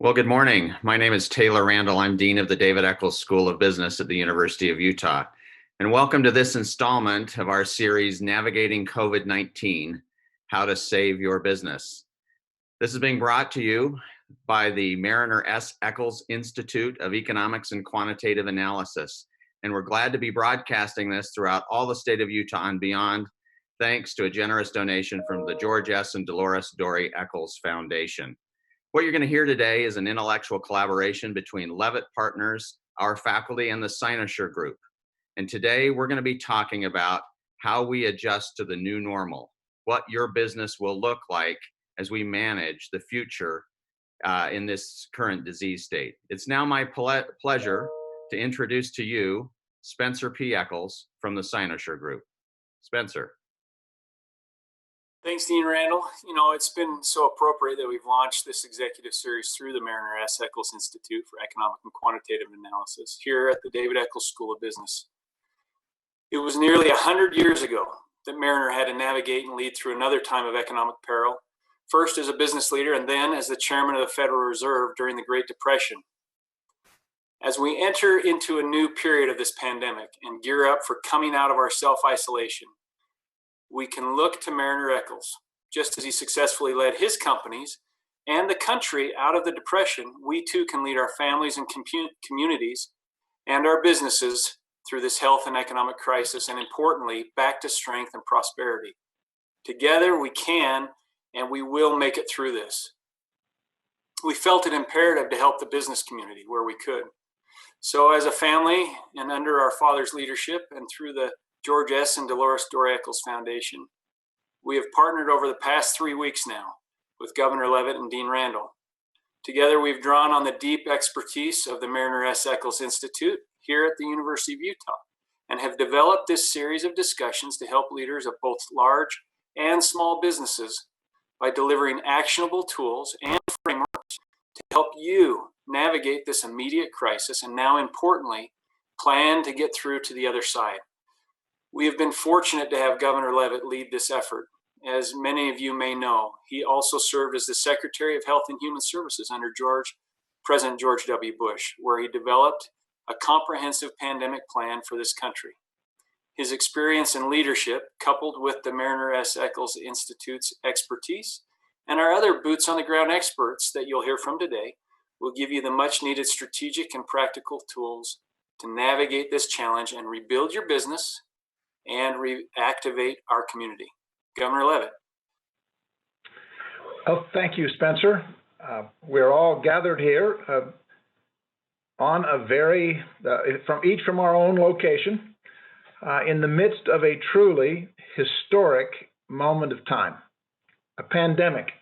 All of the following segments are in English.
Well, good morning. My name is Taylor Randall. I'm Dean of the David Eccles School of Business at the University of Utah. And welcome to this installment of our series, Navigating COVID-19, How to Save Your Business. This is being brought to you by the Mariner S. Eccles Institute of Economics and Quantitative Analysis. And we're glad to be broadcasting this throughout all the state of Utah and beyond, thanks to a generous donation from the George S. and Dolores Dory Eccles Foundation. What you're going to hear today is an intellectual collaboration between Leavitt Partners, our faculty, and the Cynosure Group. And today we're going to be talking about how we adjust to the new normal, what your business will look like as we manage the future in this current disease state. It's now my pleasure to introduce to you Spencer P. Eccles from the Cynosure Group. Spencer. Thanks, Dean Randall. You know, it's been so appropriate that we've launched this executive series through the Mariner S. Eccles Institute for Economic and Quantitative Analysis here at the David Eccles School of Business. It was nearly 100 years ago that Mariner had to navigate and lead through another time of economic peril, first as a business leader and then as the chairman of the Federal Reserve during the Great Depression. As we enter into a new period of this pandemic and gear up for coming out of our self-isolation, we can look to Mariner Eccles. Just as he successfully led his companies and the country out of the Depression, we too can lead our families and communities and our businesses through this health and economic crisis, and importantly, back to strength and prosperity. Together we can and we will make it through this. We felt it imperative to help the business community where we could. So as a family and under our father's leadership and through the George S. and Dolores Dory Eccles Foundation, we have partnered over the past 3 weeks now with Governor Leavitt and Dean Randall. Together, we've drawn on the deep expertise of the Mariner S. Eccles Institute here at the University of Utah and have developed this series of discussions to help leaders of both large and small businesses by delivering actionable tools and frameworks to help you navigate this immediate crisis and now, importantly, plan to get through to the other side. We have been fortunate to have Governor Leavitt lead this effort. As many of you may know, he also served as the Secretary of Health and Human Services under President George W. Bush, where he developed a comprehensive pandemic plan for this country. His experience and leadership, coupled with the Mariner S. Eccles Institute's expertise and our other boots on the ground experts that you'll hear from today, will give you the much needed strategic and practical tools to navigate this challenge and rebuild your business and reactivate our community. Governor Leavitt. Oh, thank you, Spencer. We're all gathered here on a from our own location in the midst of a truly historic moment of time, a pandemic.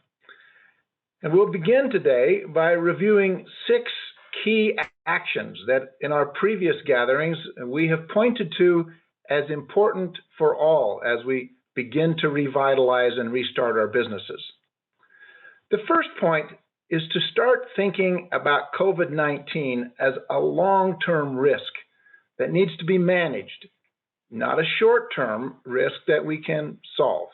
And we'll begin today by reviewing 6 key actions that in our previous gatherings we have pointed to as important for all as we begin to revitalize and restart our businesses. The first point is to start thinking about COVID-19 as a long-term risk that needs to be managed, not a short-term risk that we can solve.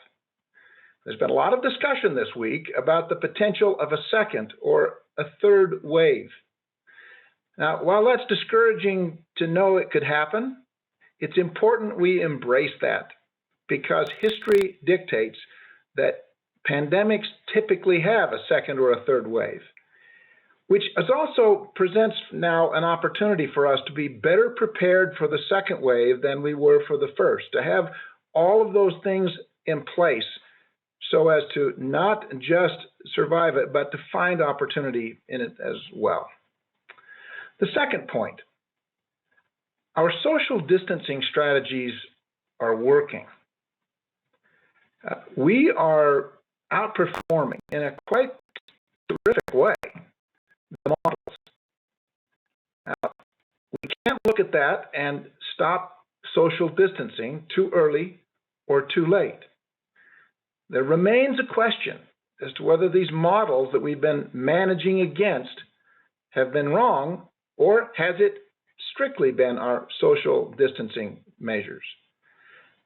There's been a lot of discussion this week about the potential of a second or a third wave. Now, while that's discouraging to know it could happen, it's important we embrace that because history dictates that pandemics typically have a second or a third wave, which also presents now an opportunity for us to be better prepared for the second wave than we were for the first, to have all of those things in place so as to not just survive it, but to find opportunity in it as well. The second point, our social distancing strategies are working. We are outperforming in a quite terrific way the models. Now, we can't look at that and stop social distancing too early or too late. There remains a question as to whether these models that we've been managing against have been wrong, or has it strictly been our social distancing measures?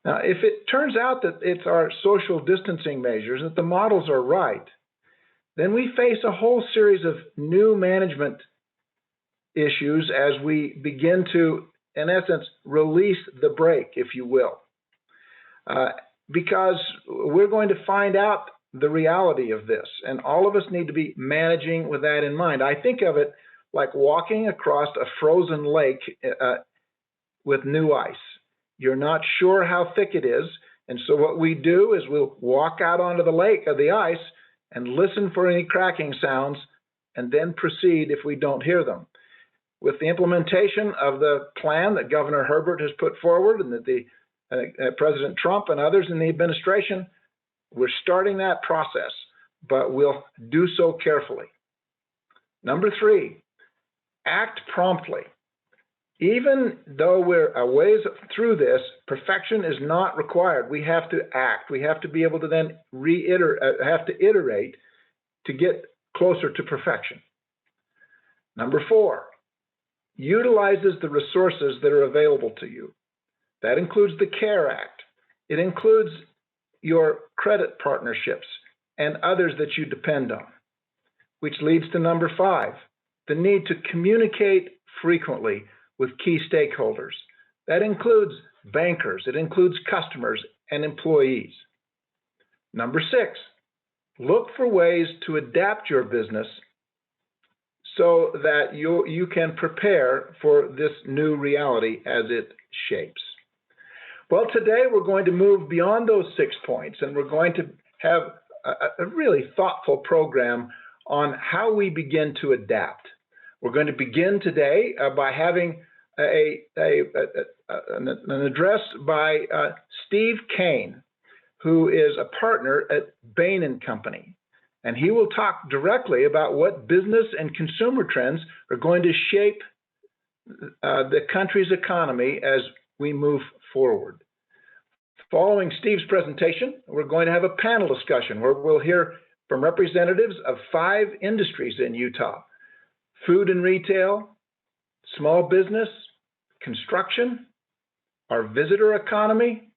Now, if it turns out that it's our social distancing measures, that the models are right, then we face a whole series of new management issues as we begin to, in essence, release the brake, if you will, because we're going to find out the reality of this, and all of us need to be managing with that in mind. I think of it like walking across a frozen lake with new ice. You're not sure how thick it is, and so what we do is we'll walk out onto the lake of the ice and listen for any cracking sounds, and then proceed if we don't hear them. With the implementation of the plan that Governor Herbert has put forward, and that President Trump and others in the administration, we're starting that process, but we'll do so carefully. Number 3, act promptly. Even though we're a ways through this, perfection is not required. We have to act. We have to be able to then iterate to get closer to perfection. Number 4, utilizes the resources that are available to you. That includes the CARE Act. It includes your credit partnerships and others that you depend on, which leads to number 5, the need to communicate frequently with key stakeholders. That includes bankers, it includes customers and employees. Number 6, look for ways to adapt your business so that you can prepare for this new reality as it shapes. Well, today we're going to move beyond those 6 points, and we're going to have a really thoughtful program on how we begin to adapt. We're going to begin today by having an address by Steve Kane, who is a partner at Bain & Company. And he will talk directly about what business and consumer trends are going to shape the country's economy as we move forward. Following Steve's presentation, we're going to have a panel discussion where we'll hear from representatives of 5 industries in Utah: food and retail, small business, construction, our visitor economy,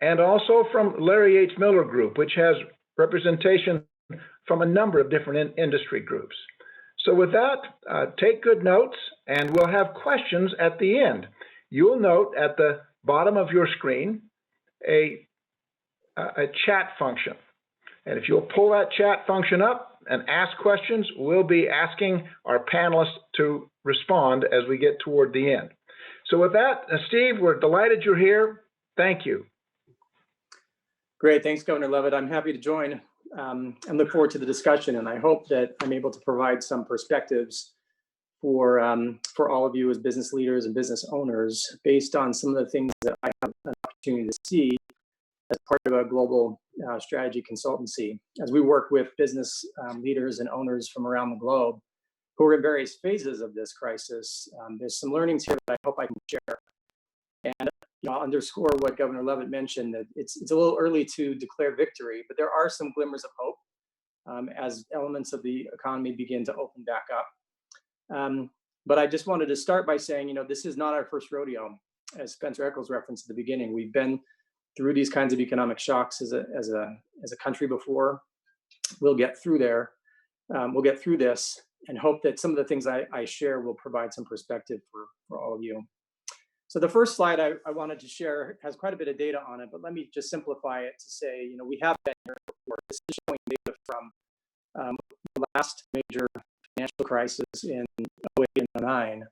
and also from Larry H. Miller Group, which has representation from a number of different industry groups. So with that, take good notes, and we'll have questions at the end. You'll note at the bottom of your screen a chat function. And if you'll pull that chat function up and ask questions, we'll be asking our panelists to respond as we get toward the end. So with that, Steve, we're delighted you're here. Thank you. Great. Thanks, Governor Leavitt. I'm happy to join and look forward to the discussion. And I hope that I'm able to provide some perspectives for all of you as business leaders and business owners based on some of the things that I have an opportunity to see as part of a global strategy consultancy. As we work with business leaders and owners from around the globe who are in various phases of this crisis, there's some learnings here that I hope I can share. And I'll underscore what Governor Leavitt mentioned, that it's a little early to declare victory, but there are some glimmers of hope as elements of the economy begin to open back up. But I just wanted to start by saying, this is not our first rodeo. As Spencer Eccles referenced at the beginning, we've been through these kinds of economic shocks as a country before. We'll get through there. We'll get through this, and hope that some of the things I share will provide some perspective for all of you. So the first slide I wanted to share has quite a bit of data on it, but let me just simplify it to say, we have been here before. This is showing data from the last major financial crisis in 08 and 09.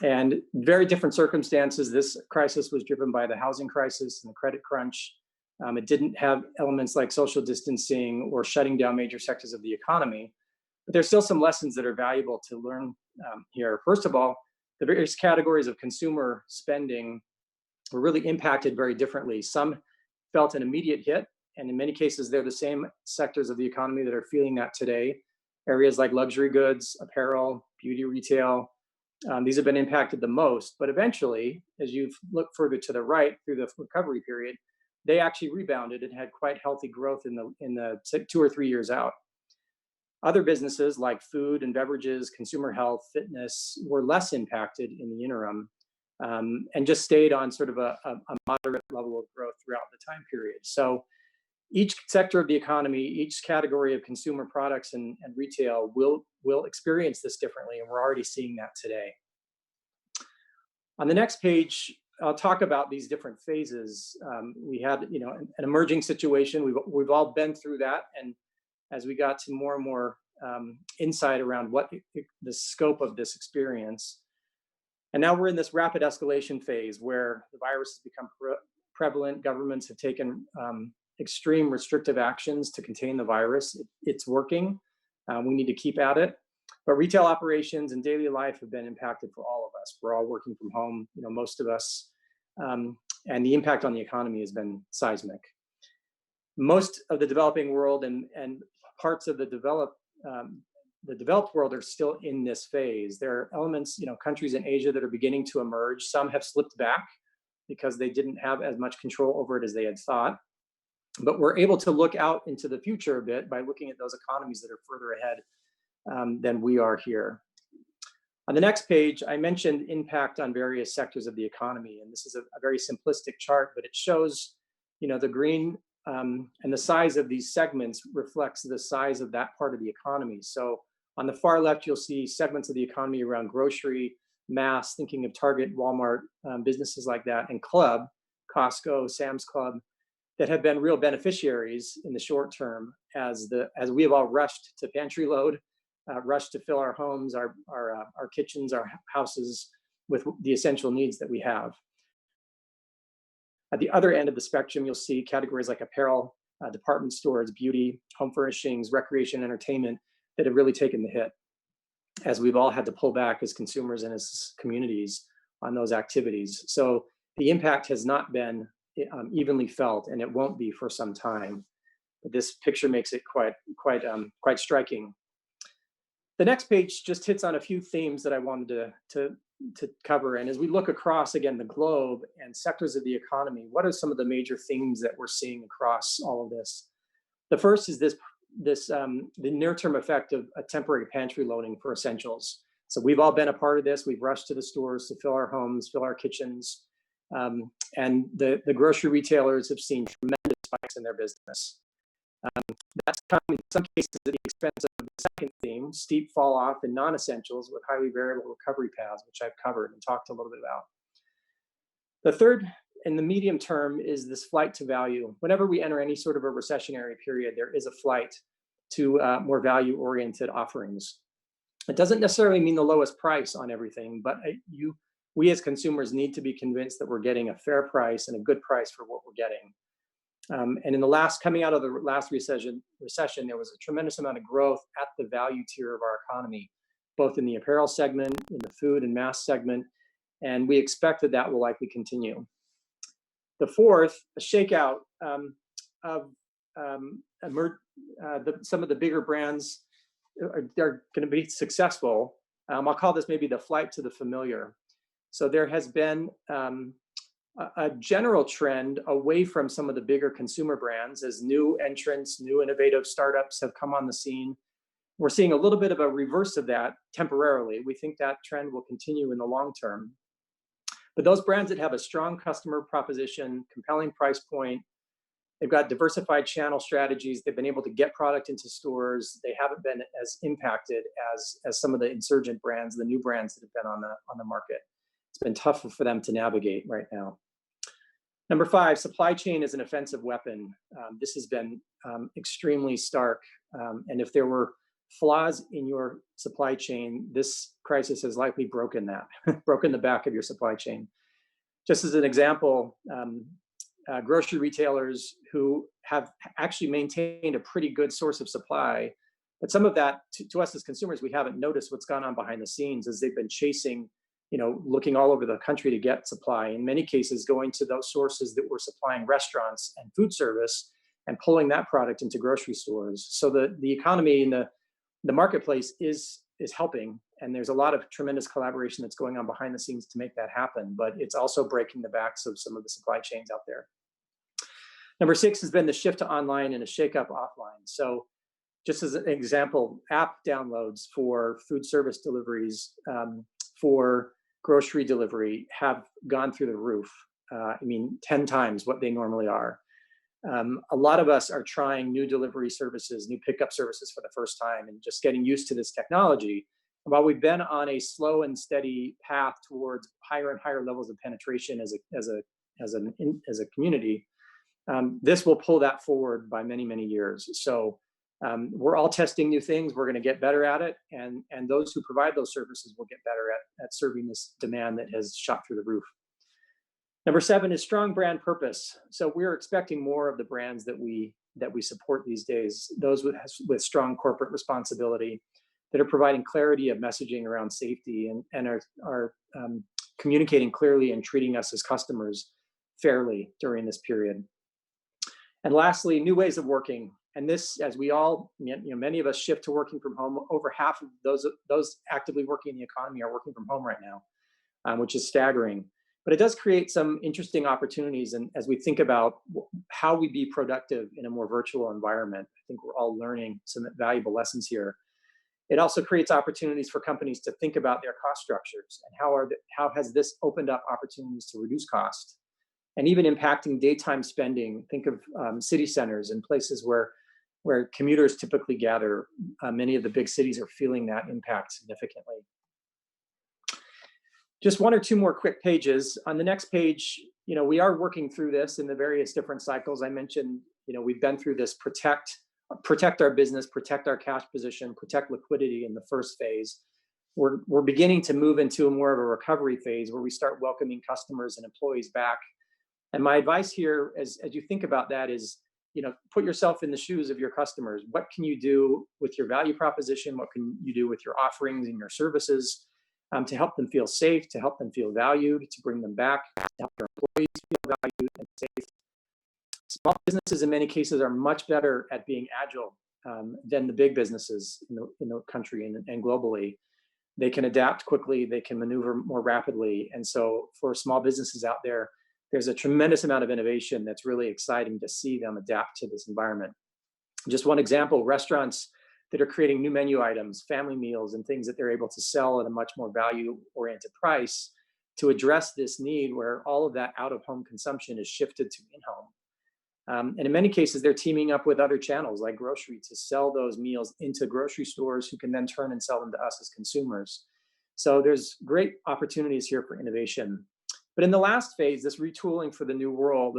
And very different circumstances. This crisis was driven by the housing crisis and the credit crunch. It didn't have elements like social distancing or shutting down major sectors of the economy. But there's still some lessons that are valuable to learn here. First of all, the various categories of consumer spending were really impacted very differently. Some felt an immediate hit, and in many cases, they're the same sectors of the economy that are feeling that today. Areas like luxury goods, apparel, beauty retail, these have been impacted the most. But eventually, as you look further to the right through the recovery period, they actually rebounded and had quite healthy growth in the 2 or 3 years out. Other businesses like food and beverages, consumer health, fitness were less impacted in the interim and just stayed on sort of a moderate level of growth throughout the time period. So Each sector of the economy, each category of consumer products and retail will experience this differently, and we're already seeing that today. On the next page, I'll talk about these different phases. We had, an emerging situation. We've all been through that, and as we got to more and more insight around what the scope of this experience, and now we're in this rapid escalation phase where the virus has become prevalent. Governments have taken extreme restrictive actions to contain the virus. It's working. We need to keep at it. But retail operations and daily life have been impacted for all of us. We're all working from home, most of us, and the impact on the economy has been seismic. Most of the developing world and parts of the developed world are still in this phase. There are elements, countries in Asia that are beginning to emerge. Some have slipped back because they didn't have as much control over it as they had thought. But we're able to look out into the future a bit by looking at those economies that are further ahead than we are here. On the next page, I mentioned impact on various sectors of the economy, and this is a very simplistic chart, but it shows, the green and the size of these segments reflects the size of that part of the economy. So on the far left, you'll see segments of the economy around grocery, mass, thinking of Target, Walmart, businesses like that, and club, Costco, Sam's Club, that have been real beneficiaries in the short term as we have all rushed to pantry load, rushed to fill our homes, our kitchens, our houses with the essential needs that we have. At the other end of the spectrum, you'll see categories like apparel, department stores, beauty, home furnishings, recreation, entertainment that have really taken the hit as we've all had to pull back as consumers and as communities on those activities. So the impact has not been evenly felt, and it won't be for some time. But this picture makes it quite striking. The next page just hits on a few themes that I wanted to cover. And as we look across, again, the globe and sectors of the economy, what are some of the major themes that we're seeing across all of this? The first is the near-term effect of a temporary pantry loading for essentials. So we've all been a part of this. We've rushed to the stores to fill our homes, fill our kitchens. And the grocery retailers have seen tremendous spikes in their business. That's come in some cases at the expense of the second theme, steep fall off in non-essentials with highly variable recovery paths, which I've covered and talked a little bit about. The third, in the medium term, is this flight to value. Whenever we enter any sort of a recessionary period, there is a flight to more value-oriented offerings. It doesn't necessarily mean the lowest price on everything, but we as consumers need to be convinced that we're getting a fair price and a good price for what we're getting. And coming out of the last recession, there was a tremendous amount of growth at the value tier of our economy, both in the apparel segment, in the food and mass segment, and we expect that will likely continue. The fourth, a shakeout of some of the bigger brands they're going to be successful. I'll call this maybe the flight to the familiar. So there has been a general trend away from some of the bigger consumer brands as new entrants, new innovative startups have come on the scene. We're seeing a little bit of a reverse of that temporarily. We think that trend will continue in the long term. But those brands that have a strong customer proposition, compelling price point, they've got diversified channel strategies, they've been able to get product into stores, they haven't been as impacted as some of the insurgent brands, the new brands that have been on the market. It's been tough for them to navigate right now. Number 5, supply chain is an offensive weapon. This has been extremely stark. And if there were flaws in your supply chain, this crisis has likely broken the back of your supply chain. Just as an example, grocery retailers who have actually maintained a pretty good source of supply, but some of that to us as consumers, we haven't noticed what's gone on behind the scenes as they've been chasing, looking all over the country to get supply. In many cases, going to those sources that were supplying restaurants and food service and pulling that product into grocery stores. So the economy in the marketplace is helping, and there's a lot of tremendous collaboration that's going on behind the scenes to make that happen, but it's also breaking the backs of some of the supply chains out there. Number 6 has been the shift to online and a shakeup offline. So just as an example, app downloads for food service deliveries, for grocery delivery have gone through the roof. 10 times what they normally are. A lot of us are trying new delivery services, new pickup services for the first time, and just getting used to this technology. And while we've been on a slow and steady path towards higher and higher levels of penetration as a community, this will pull that forward by many, many years. So we're all testing new things. We're going to get better at it, and those who provide those services will get better at serving this demand that has shot through the roof. Number 7 is strong brand purpose. So we're expecting more of the brands that we support these days, those with strong corporate responsibility, that are providing clarity of messaging around safety and are communicating clearly and treating us as customers fairly during this period. And lastly, new ways of working. And this, as we all, many of us shift to working from home. Over half of those actively working in the economy are working from home right now, which is staggering. But it does create some interesting opportunities. And as we think about how we be productive in a more virtual environment, I think we're all learning some valuable lessons here. It also creates opportunities for companies to think about their cost structures and how has this opened up opportunities to reduce cost, and even impacting daytime spending. Think of city centers and places where commuters typically gather. Many of the big cities are feeling that impact significantly. Just 1 or 2 more quick pages. On the next page, we are working through this in the various different cycles. I mentioned, we've been through this protect our business, protect our cash position, protect liquidity in the first phase. We're beginning to move into more of a recovery phase where we start welcoming customers and employees back. And my advice here, as you think about that, is, put yourself in the shoes of your customers. What can you do with your value proposition? What can you do with your offerings and your services to help them feel safe, to help them feel valued, to bring them back, to help their employees feel valued and safe? Small businesses in many cases are much better at being agile than the big businesses in the country and globally. They can adapt quickly, they can maneuver more rapidly. And so for small businesses out there, there's a tremendous amount of innovation that's really exciting to see them adapt to this environment. Just one example, restaurants that are creating new menu items, family meals, and things that they're able to sell at a much more value-oriented price to address this need where all of that out-of-home consumption is shifted to in-home. And in many cases, they're teaming up with other channels like grocery to sell those meals into grocery stores who can then turn and sell them to us as consumers. So there's great opportunities here for innovation. But in the last phase, this retooling for the new world,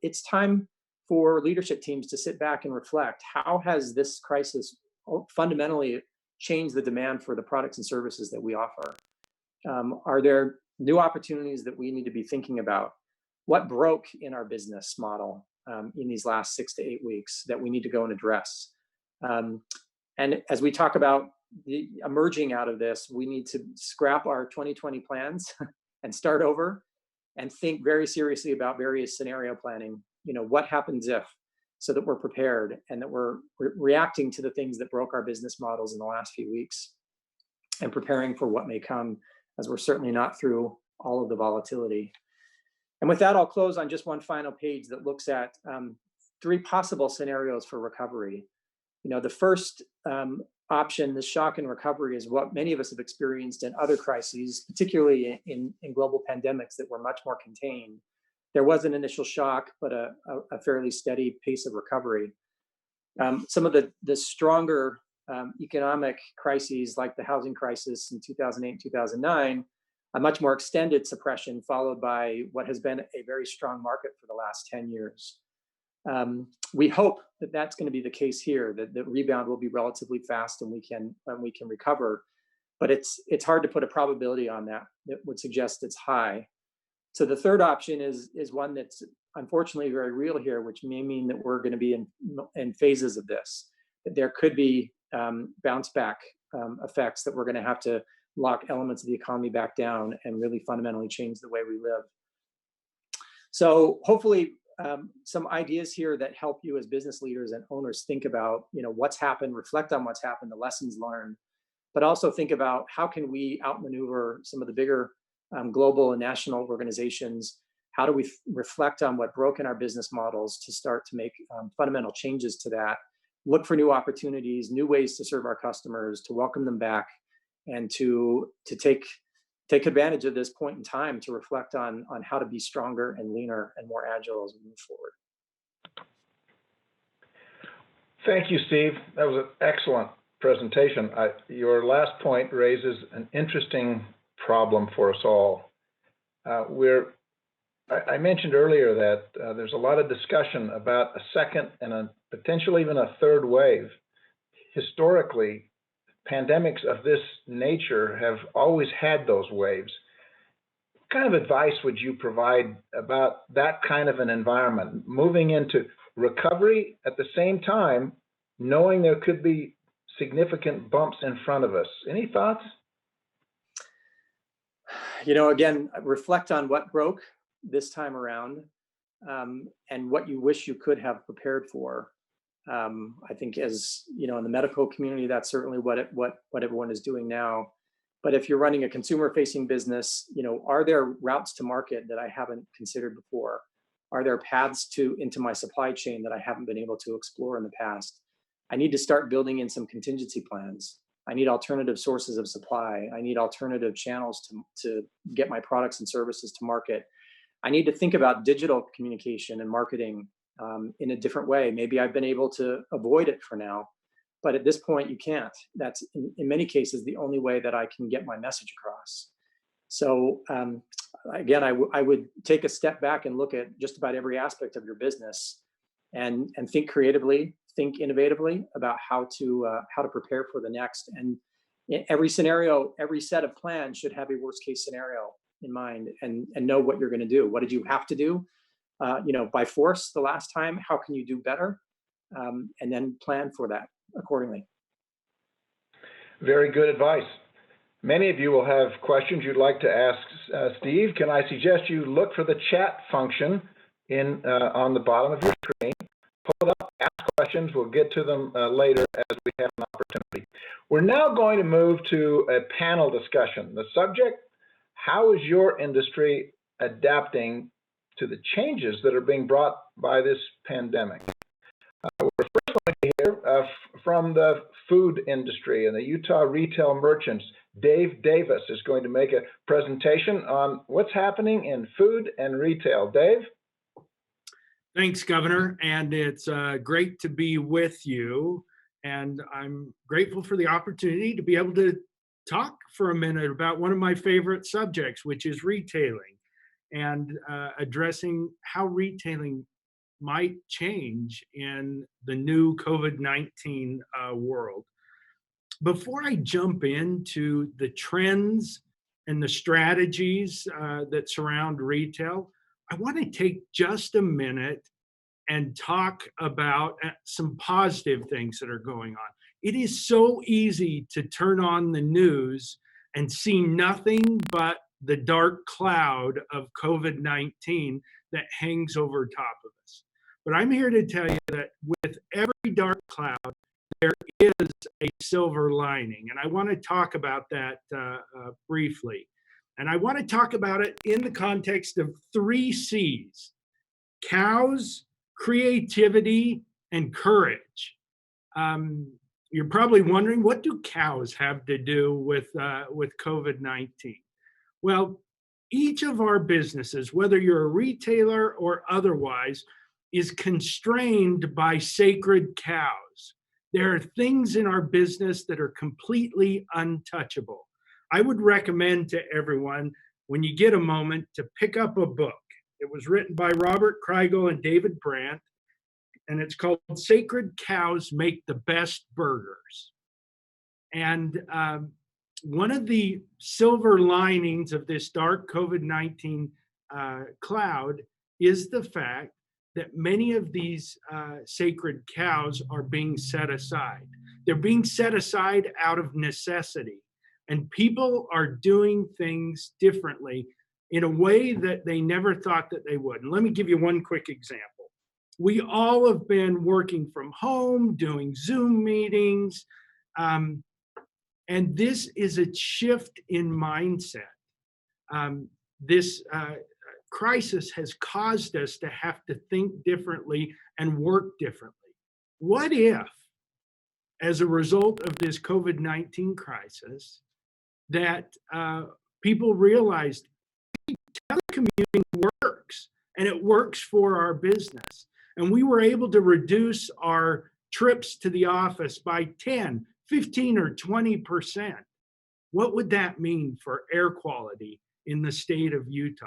it's time for leadership teams to sit back and reflect. How has this crisis fundamentally changed the demand for the products and services that we offer? Are there new opportunities that we need to be thinking about? What broke in our business model in these last 6 to 8 weeks that we need to go and address? And as we talk about the emerging out of this, we need to scrap our 2020 plans and start over and think very seriously about various scenario planning. What happens if, so that we're prepared and that we're reacting to the things that broke our business models in the last few weeks and preparing for what may come, as we're certainly not through all of the volatility. And with that, I'll close on just one final page that looks at 3 possible scenarios for recovery. The first option, the shock and recovery, is what many of us have experienced in other crises, particularly in global pandemics that were much more contained. There was an initial shock, but a fairly steady pace of recovery. Some of the stronger economic crises, like the housing crisis in 2008 and 2009, a much more extended suppression, followed by what has been a very strong market for the last 10 years. We hope that that's going to be the case here, that the rebound will be relatively fast and we can recover. But it's hard to put a probability on that. That would suggest it's high. So the third option is one that's unfortunately very real here, which may mean that we're going to be in phases of this. That there could be bounce back effects, that we're going to have to lock elements of the economy back down and really fundamentally change the way we live. So hopefully some ideas here that help you as business leaders and owners think about what's happened, reflect on what's happened, the lessons learned, but also think about how can we outmaneuver some of the bigger global and national organizations. How do we reflect on what broke in our business models to start to make fundamental changes to that, look for new opportunities, new ways to serve our customers, to welcome them back, and to take advantage of this point in time to reflect on how to be stronger and leaner and more agile as we move forward. Thank you, Steve. That was an excellent presentation. Your last point raises an interesting problem for us all. I mentioned earlier that there's a lot of discussion about a second and potentially even a third wave. Historically, pandemics of this nature have always had those waves. What kind of advice would you provide about that kind of an environment, moving into recovery at the same time, knowing there could be significant bumps in front of us? Any thoughts? Again, reflect on what broke this time around, and what you wish you could have prepared for. I think, as you know, in the medical community, that's certainly what everyone is doing now. But if you're running a consumer-facing business, are there routes to market that I haven't considered before? Are there paths into my supply chain that I haven't been able to explore in the past? I need to start building in some contingency plans. I need alternative sources of supply. I need alternative channels to get my products and services to market. I need to think about digital communication and marketing in a different way. Maybe I've been able to avoid it for now, but at this point you can't. That's in many cases the only way that I can get my message across. So again, I would take a step back and look at just about every aspect of your business and think creatively, think innovatively about how to prepare for the next. And in every scenario, every set of plans should have a worst case scenario in mind, and know what you're going to do. What did you have to do by force the last time? How can you do better? And then plan for that accordingly. Very good advice. Many of you will have questions you'd like to ask Steve. Can I suggest you look for the chat function on the bottom of your screen? Pull it up, ask questions. We'll get to them later as we have an opportunity. We're now going to move to a panel discussion. The subject: how is your industry adapting to the changes that are being brought by this pandemic? We're first going to hear from the food industry and the Utah retail merchants. Dave Davis is going to make a presentation on what's happening in food and retail. Dave? Thanks, Governor, and it's great to be with you. And I'm grateful for the opportunity to be able to talk for a minute about one of my favorite subjects, which is retailing, and addressing how retailing might change in the new COVID-19 world. Before I jump into the trends and the strategies that surround retail, I want to take just a minute and talk about some positive things that are going on. It is so easy to turn on the news and see nothing but the dark cloud of COVID-19 that hangs over top of us. But I'm here to tell you that with every dark cloud, there is a silver lining. And I want to talk about that briefly. And I want to talk about it in the context of 3 C's: cows, creativity, and courage. You're probably wondering, what do cows have to do with COVID-19? Well, each of our businesses, whether you're a retailer or otherwise, is constrained by sacred cows. There are things in our business that are completely untouchable. I would recommend to everyone, when you get a moment, to pick up a book. It was written by Robert Kriegel and David Brandt, and it's called Sacred Cows Make the Best Burgers. And one of the silver linings of this dark COVID-19 cloud is the fact that many of these sacred cows are being set aside. They're being set aside out of necessity. And people are doing things differently in a way that they never thought that they would. And let me give you one quick example. We all have been working from home, doing Zoom meetings, and this is a shift in mindset. This crisis has caused us to have to think differently and work differently. What if, as a result of this COVID-19 crisis, that people realized telecommuting works and it works for our business? and we were able to reduce our trips to the office by 10, 15, or 20%. What would that mean for air quality in the state of Utah?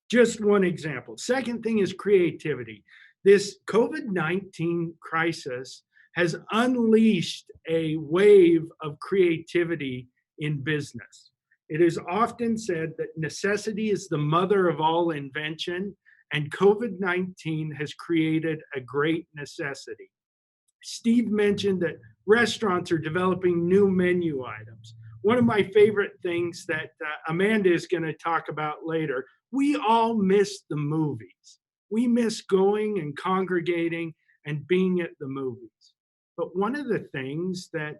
Just one example. Second thing is creativity. This COVID-19 crisis has unleashed a wave of creativity in business. It is often said that necessity is the mother of all invention, and COVID-19 has created a great necessity. Steve mentioned that restaurants are developing new menu items. One of my favorite things that Amanda is going to talk about later, we all miss the movies. We miss going and congregating and being at the movies. But one of the things that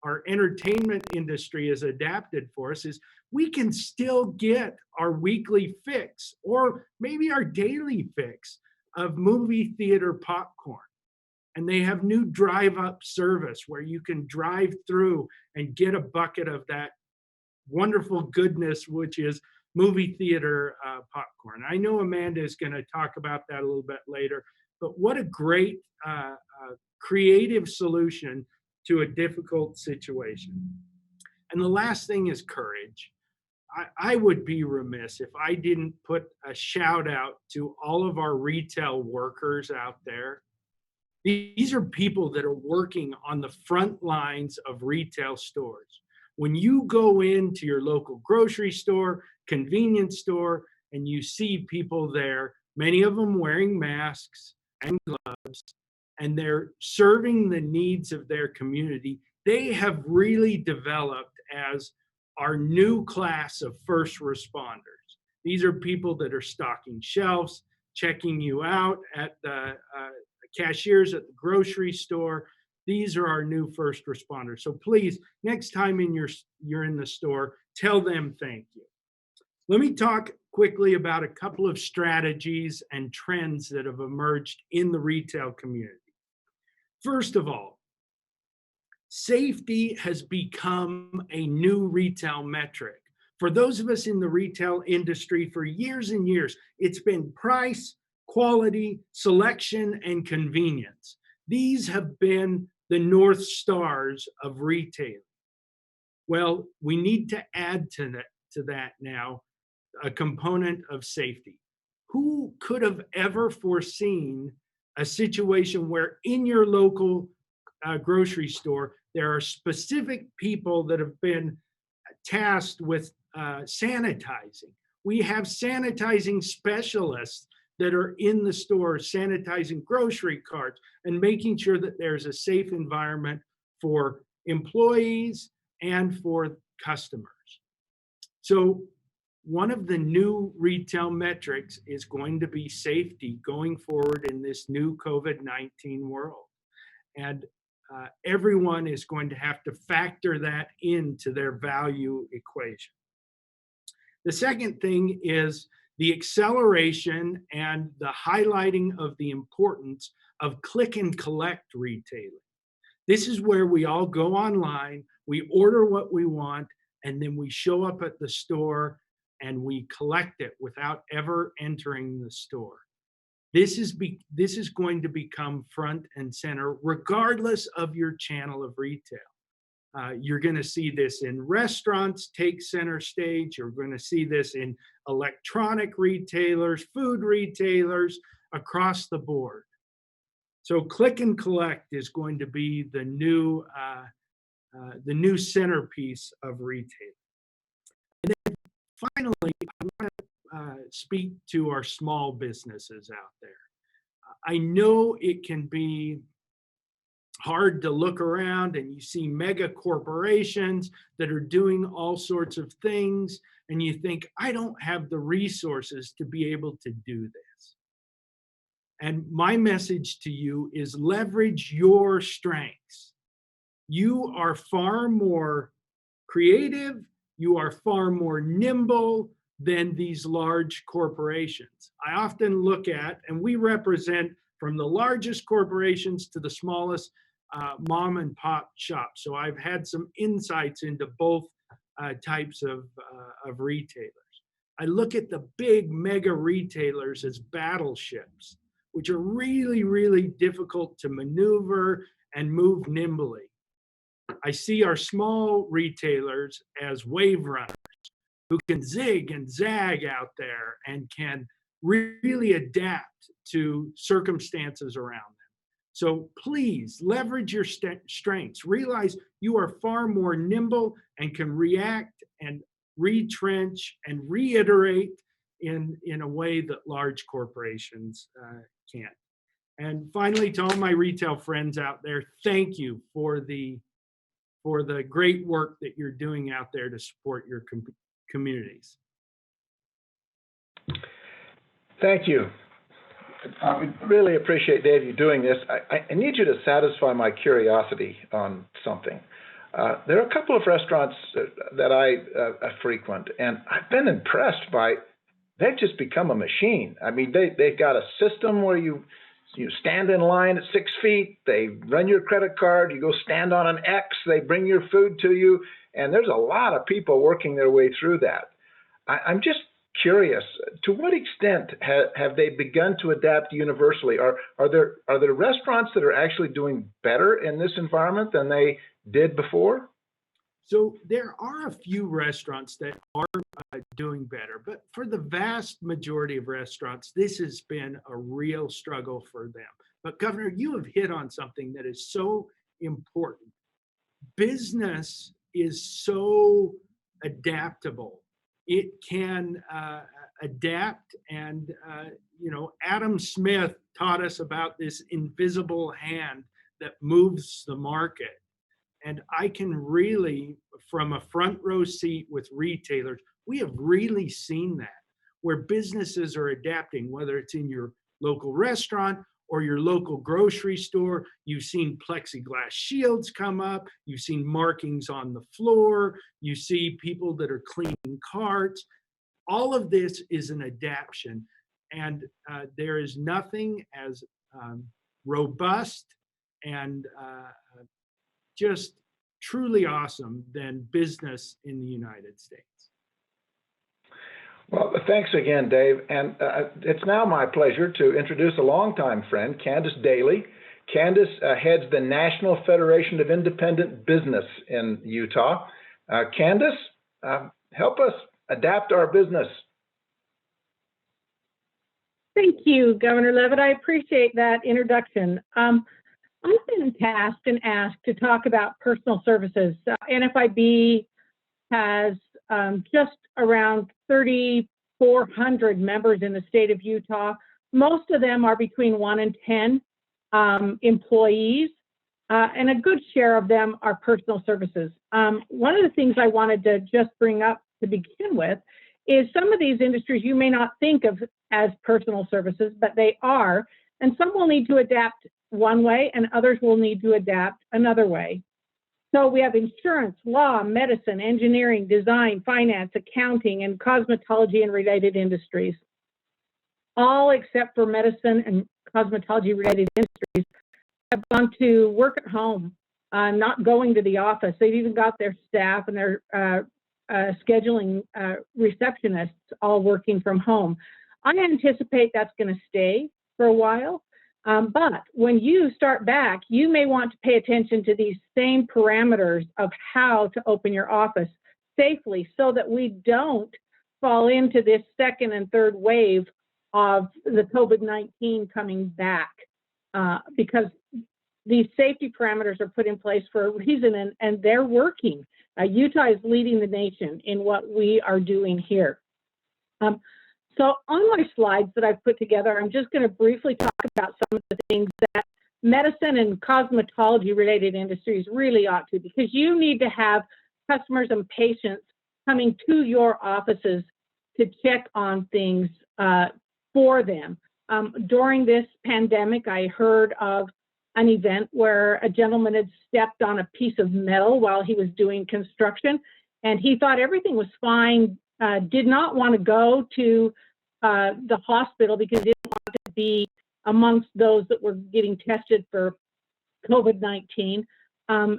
our entertainment industry has adapted for us is we can still get our weekly fix or maybe our daily fix of movie theater popcorn. And they have new drive-up service where you can drive through and get a bucket of that wonderful goodness, which is movie theater popcorn. I know Amanda is going to talk about that a little bit later, but what a great creative solution to a difficult situation. And the last thing is courage. I would be remiss if I didn't put a shout out to all of our retail workers out there. These are people that are working on the front lines of retail stores. When you go into your local grocery store, convenience store, and you see people there, many of them wearing masks and gloves, and they're serving the needs of their community, they have really developed as our new class of first responders. These are people that are stocking shelves, checking you out at the cashiers at the grocery store. These are our new first responders. So please, next time you're in the store, tell them thank you. Let me talk quickly about a couple of strategies and trends that have emerged in the retail community. First of all, safety has become a new retail metric. For those of us in the retail industry for years and years, it's been price, quality, selection, and convenience. These have been the North Stars of retail. Well, we need to add to that now a component of safety. Who could have ever foreseen a situation where in your local grocery store, there are specific people that have been tasked with sanitizing? We have sanitizing specialists that are in the store sanitizing grocery carts and making sure that there's a safe environment for employees and for customers. So one of the new retail metrics is going to be safety going forward in this new COVID-19 world. And everyone is going to have to factor that into their value equation. The second thing is the acceleration and the highlighting of the importance of click and collect retailing. This is where we all go online, we order what we want, and then we show up at the store and we collect it without ever entering the store. This is going to become front and center regardless of your channel of retail. You're going to see this in restaurants take center stage. You're going to see this in electronic retailers, food retailers, across the board. So click and collect is going to be the new centerpiece of retail. And then finally, I want to speak to our small businesses out there. I know it can be hard to look around and you see mega corporations that are doing all sorts of things and you think, I don't have the resources to be able to do this. And my message to you is leverage your strengths. You are far more creative, you are far more nimble than these large corporations. I often look at, and we represent from the largest corporations to the smallest mom and pop shops. So I've had some insights into both types of retailers. I look at the big mega retailers as battleships, which are really, really difficult to maneuver and move nimbly. I see our small retailers as wave runners who can zig and zag out there and can really adapt to circumstances around them. So please leverage your strengths. Realize you are far more nimble and can react and retrench and reiterate in a way that large corporations can't. And finally, to all my retail friends out there, thank you for the great work that you're doing out there to support your communities. Thank you. I really appreciate, Dave, you doing this. I need you to satisfy my curiosity on something. There are a couple of restaurants that I frequent, and I've been impressed by, they've just become a machine. I mean, they've got a system where you stand in line at 6 feet, they run your credit card, you go stand on an X, they bring your food to you, and there's a lot of people working their way through that. I'm just curious, to what extent have they begun to adapt universally? Are there restaurants that are actually doing better in this environment than they did before? So there are a few restaurants that are doing better, but for the vast majority of restaurants, this has been a real struggle for them. But Governor, you have hit on something that is so important. Business is so adaptable. It can adapt, and Adam Smith taught us about this invisible hand that moves the market. And I can really, from a front row seat with retailers, we have really seen that, where businesses are adapting, whether it's in your local restaurant or your local grocery store. You've seen plexiglass shields come up. You've seen markings on the floor. You see people that are cleaning carts. All of this is an adaptation. And there is nothing as robust and just truly awesome than business in the United States. Well, thanks again, Dave. And it's now my pleasure to introduce a longtime friend, Candice Daley. Candice heads the National Federation of Independent Business in Utah. Candice, help us adapt our business. Thank you, Governor Leavitt. I appreciate that introduction. I've been tasked and asked to talk about personal services. NFIB has just around 3,400 members in the state of Utah. Most of them are between 1 and 10 employees, and a good share of them are personal services. One of the things I wanted to just bring up to begin with is some of these industries you may not think of as personal services, but they are, and some will need to adapt one way and others will need to adapt another way. So we have insurance, law, medicine, engineering, design, finance, accounting, and cosmetology and related industries. All except for medicine and cosmetology related industries have gone to work at home, not going to the office. They've even got their staff and their scheduling receptionists all working from home. I anticipate that's going to stay for a while. But when you start back, you may want to pay attention to these same parameters of how to open your office safely so that we don't fall into this second and third wave of the COVID-19 coming back, because these safety parameters are put in place for a reason, and they're working. Utah is leading the nation in what we are doing here. So on my slides that I've put together, I'm just going to briefly talk about some of the things that medicine and cosmetology related industries really ought to, because you need to have customers and patients coming to your offices to check on things for them. During this pandemic, I heard of an event where a gentleman had stepped on a piece of metal while he was doing construction, and he thought everything was fine, did not want to go to the hospital because he didn't want to be amongst those that were getting tested for COVID-19.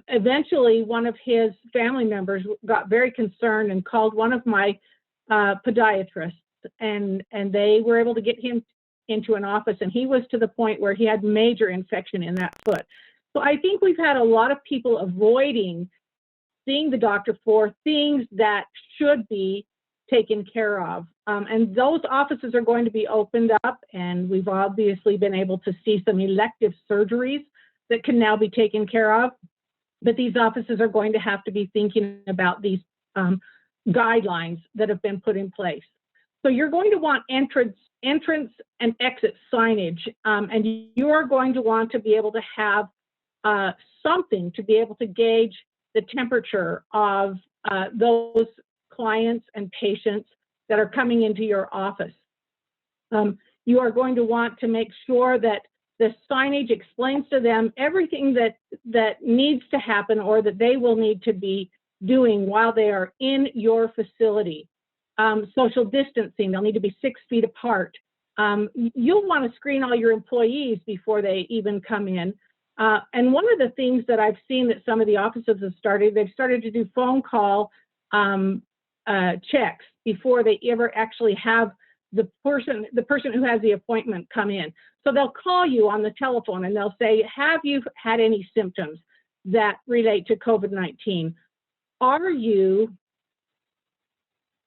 Eventually, one of his family members got very concerned and called one of my podiatrists, and they were able to get him into an office, and he was to the point where he had major infection in that foot. So I think we've had a lot of people avoiding seeing the doctor for things that should be taken care of. And those offices are going to be opened up, and we've obviously been able to see some elective surgeries that can now be taken care of. But these offices are going to have to be thinking about these guidelines that have been put in place. So you're going to want entrance and exit signage, and you are going to want to be able to have something to be able to gauge the temperature of those clients and patients that are coming into your office. You are going to want to make sure that the signage explains to them everything that needs to happen or that they will need to be doing while they are in your facility. Social distancing, they'll need to be 6 feet apart. You'll want to screen all your employees before they even come in. And one of the things that I've seen that some of the offices have started, they've started to do phone call checks before they ever actually have the person who has the appointment come in. So they'll call you on the telephone and they'll say, have you had any symptoms that relate to COVID-19? Are you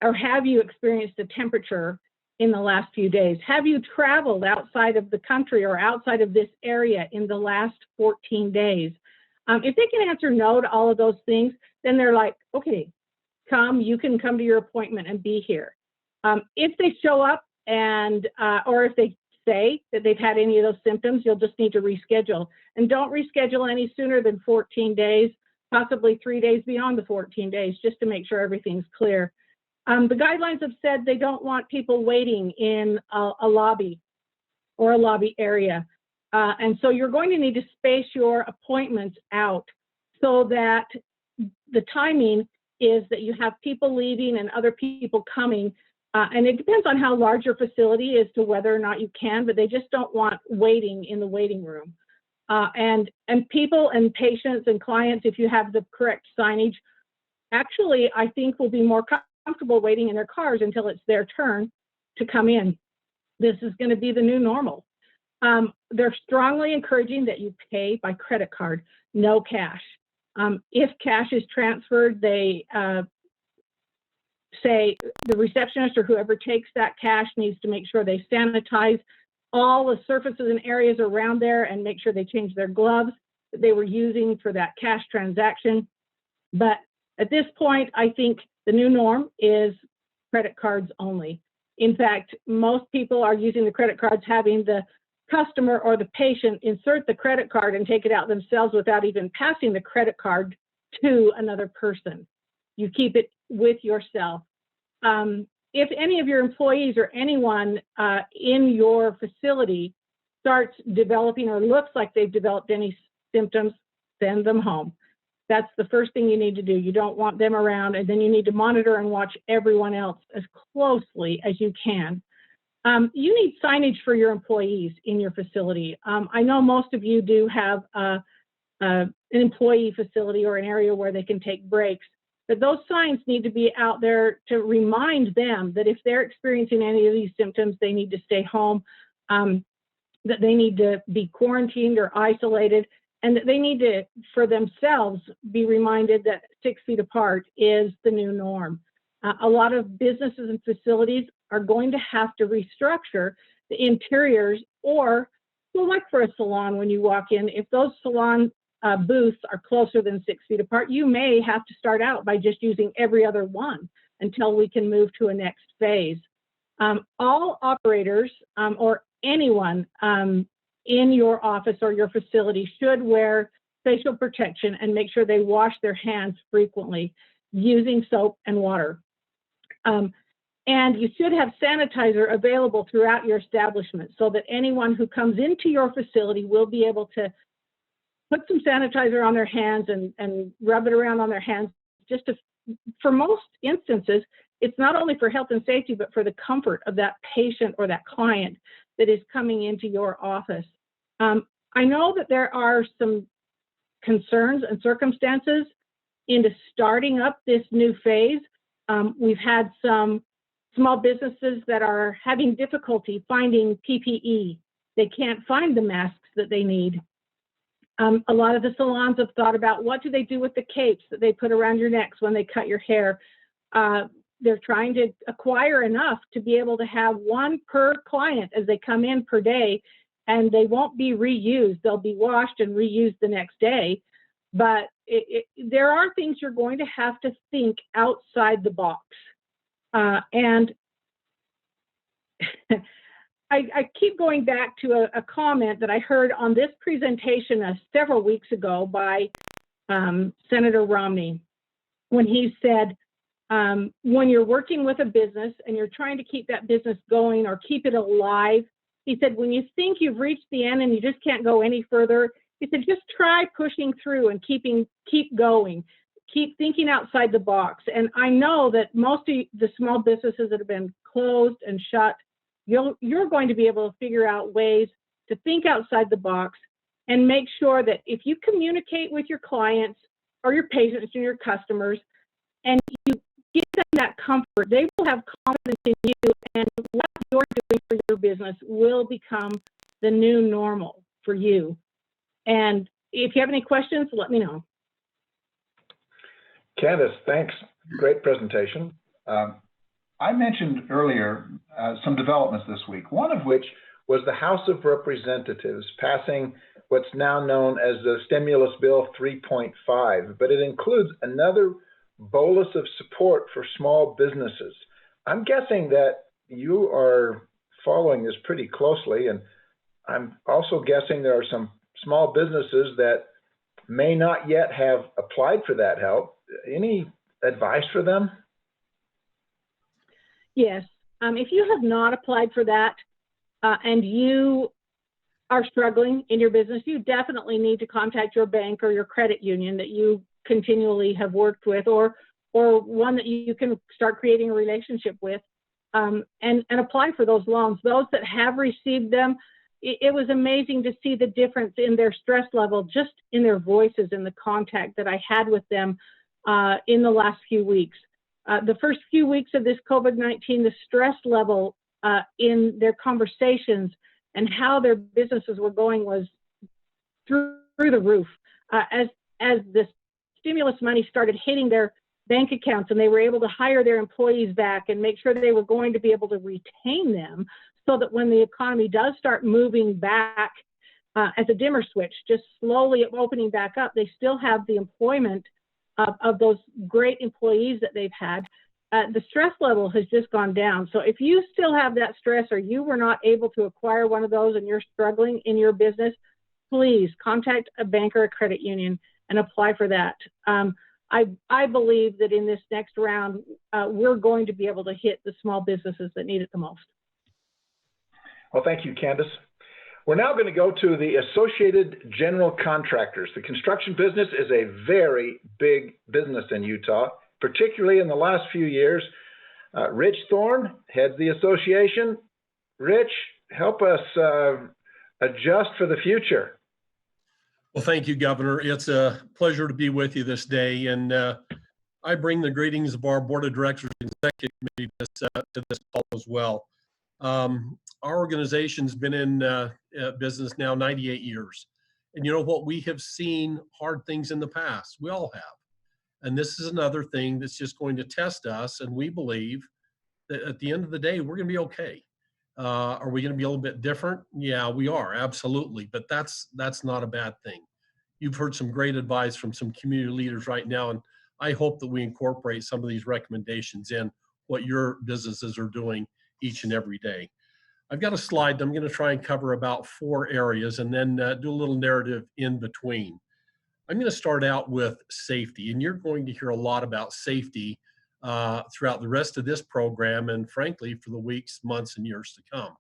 or have you experienced a temperature in the last few days? Have you traveled outside of the country or outside of this area in the last 14 days? If they can answer no to all of those things, then they're like, okay, you can come to your appointment and be here. If they show up and, or if they say that they've had any of those symptoms, you'll just need to reschedule. And don't reschedule any sooner than 14 days, possibly 3 days beyond the 14 days, just to make sure everything's clear. The guidelines have said they don't want people waiting in a lobby or a lobby area. And so you're going to need to space your appointments out so that the timing is that you have people leaving and other people coming. And it depends on how large your facility is to whether or not you can, but they just don't want waiting in the waiting room. And people and patients and clients, if you have the correct signage, actually, I think will be more comfortable waiting in their cars until it's their turn to come in. This is going to be the new normal. They're strongly encouraging that you pay by credit card, no cash. If cash is transferred, they say the receptionist or whoever takes that cash needs to make sure they sanitize all the surfaces and areas around there and make sure they change their gloves that they were using for that cash transaction. But at this point, I think the new norm is credit cards only. In fact, most people are using the credit cards, having the customer or the patient insert the credit card and take it out themselves without even passing the credit card to another person. You keep it with yourself. If any of your employees or anyone in your facility starts developing or looks like they've developed any symptoms, send them home. That's the first thing you need to do. You don't want them around, and then you need to monitor and watch everyone else as closely as you can. You need signage for your employees in your facility. I know most of you do have an employee facility or an area where they can take breaks, but those signs need to be out there to remind them that if they're experiencing any of these symptoms, they need to stay home, that they need to be quarantined or isolated, and that they need to, for themselves, be reminded that 6 feet apart is the new norm. A lot of businesses and facilities are going to have to restructure the interiors, or well, like for a salon, when you walk in, if those salon booths are closer than 6 feet apart, you may have to start out by just using every other one until we can move to a next phase. All operators or anyone in your office or your facility should wear facial protection and make sure they wash their hands frequently using soap and water. And you should have sanitizer available throughout your establishment so that anyone who comes into your facility will be able to put some sanitizer on their hands and rub it around on their hands. Just to, for most instances, it's not only for health and safety, but for the comfort of that patient or that client that is coming into your office. I know that there are some concerns and circumstances into starting up this new phase. We've had some small businesses that are having difficulty finding PPE. They can't find the masks that they need. A lot of the salons have thought about what do they do with the capes that they put around your necks when they cut your hair. They're trying to acquire enough to be able to have one per client as they come in per day, and they won't be reused. They'll be washed and reused the next day. But there are things you're going to have to think outside the box. And I keep going back to a comment that I heard on this presentation several weeks ago by Senator Romney, when he said, when you're working with a business and you're trying to keep that business going or keep it alive, he said, when you think you've reached the end and you just can't go any further, he said, just try pushing through and keep going, keep thinking outside the box. And I know that most of the small businesses that have been closed and shut, you're going to be able to figure out ways to think outside the box and make sure that if you communicate with your clients or your patients and your customers and you give them that comfort, they will have confidence in you, and what you're doing for your business will become the new normal for you. And if you have any questions, let me know. Candice, thanks. Great presentation. I mentioned earlier some developments this week, one of which was the House of Representatives passing what's now known as the Stimulus Bill 3.5, but it includes another bolus of support for small businesses. I'm guessing that you are following this pretty closely, and I'm also guessing there are some small businesses that may not yet have applied for that help. Any advice for them? Yes. If you have not applied for that and you are struggling in your business, you definitely need to contact your bank or your credit union that you continually have worked with, or one that you can start creating a relationship with, and apply for those loans. Those that have received them, it was amazing to see the difference in their stress level, just in their voices and the contact that I had with them in the last few weeks. The first few weeks of this COVID-19, the stress level in their conversations and how their businesses were going was through the roof. As the stimulus money started hitting their bank accounts and they were able to hire their employees back and make sure they were going to be able to retain them, so that when the economy does start moving back as a dimmer switch, just slowly opening back up, they still have the employment of those great employees that they've had. The stress level has just gone down. So if you still have that stress, or you were not able to acquire one of those and you're struggling in your business, please contact a bank or a credit union and apply for that. I believe that in this next round, we're going to be able to hit the small businesses that need it the most. Well, thank you, Candice. We're now going to go to the Associated General Contractors. The construction business is a very big business in Utah, particularly in the last few years. Rich Thorne heads the association. Rich, help us adjust for the future. Well, thank you, Governor. It's a pleasure to be with you this day, and I bring the greetings of our Board of Directors and Executive Committee to this call as well. Our organization's been in business now 98 years. And you know what? We have seen hard things in the past. We all have. And this is another thing that's just going to test us. And we believe that at the end of the day, we're going to be okay. Are we going to be a little bit different? Yeah, we are. Absolutely. But that's not a bad thing. You've heard some great advice from some community leaders right now. And I hope that we incorporate some of these recommendations in what your businesses are doing each and every day. I've got a slide that I'm going to try and cover about 4 areas and then do a little narrative in between. I'm going to start out with safety, and you're going to hear a lot about safety throughout the rest of this program and frankly for the weeks, months, and years to come.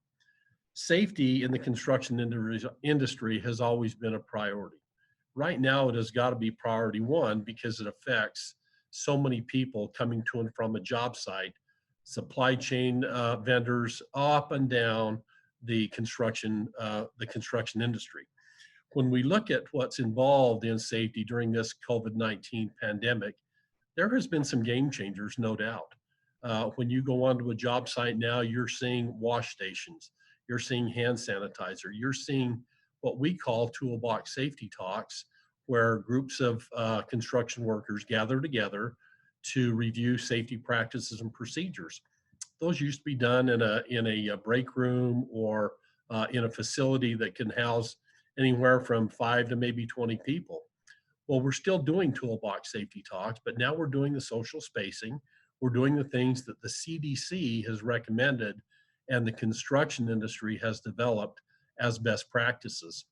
Safety in the construction industry has always been a priority. Right now it has got to be priority 1 because it affects so many people coming to and from a job site, supply chain vendors up and down the construction industry. When we look at what's involved in safety during this COVID-19 pandemic, there has been some game changers, no doubt. When you go onto a job site now, you're seeing wash stations, you're seeing hand sanitizer, you're seeing what we call toolbox safety talks, where groups of construction workers gather together to review safety practices and procedures. Those used to be done in a break room or in a facility that can house anywhere from 5 to maybe 20 people. Well, we're still doing toolbox safety talks, but now we're doing the social spacing. We're doing the things that the CDC has recommended and the construction industry has developed as best practices.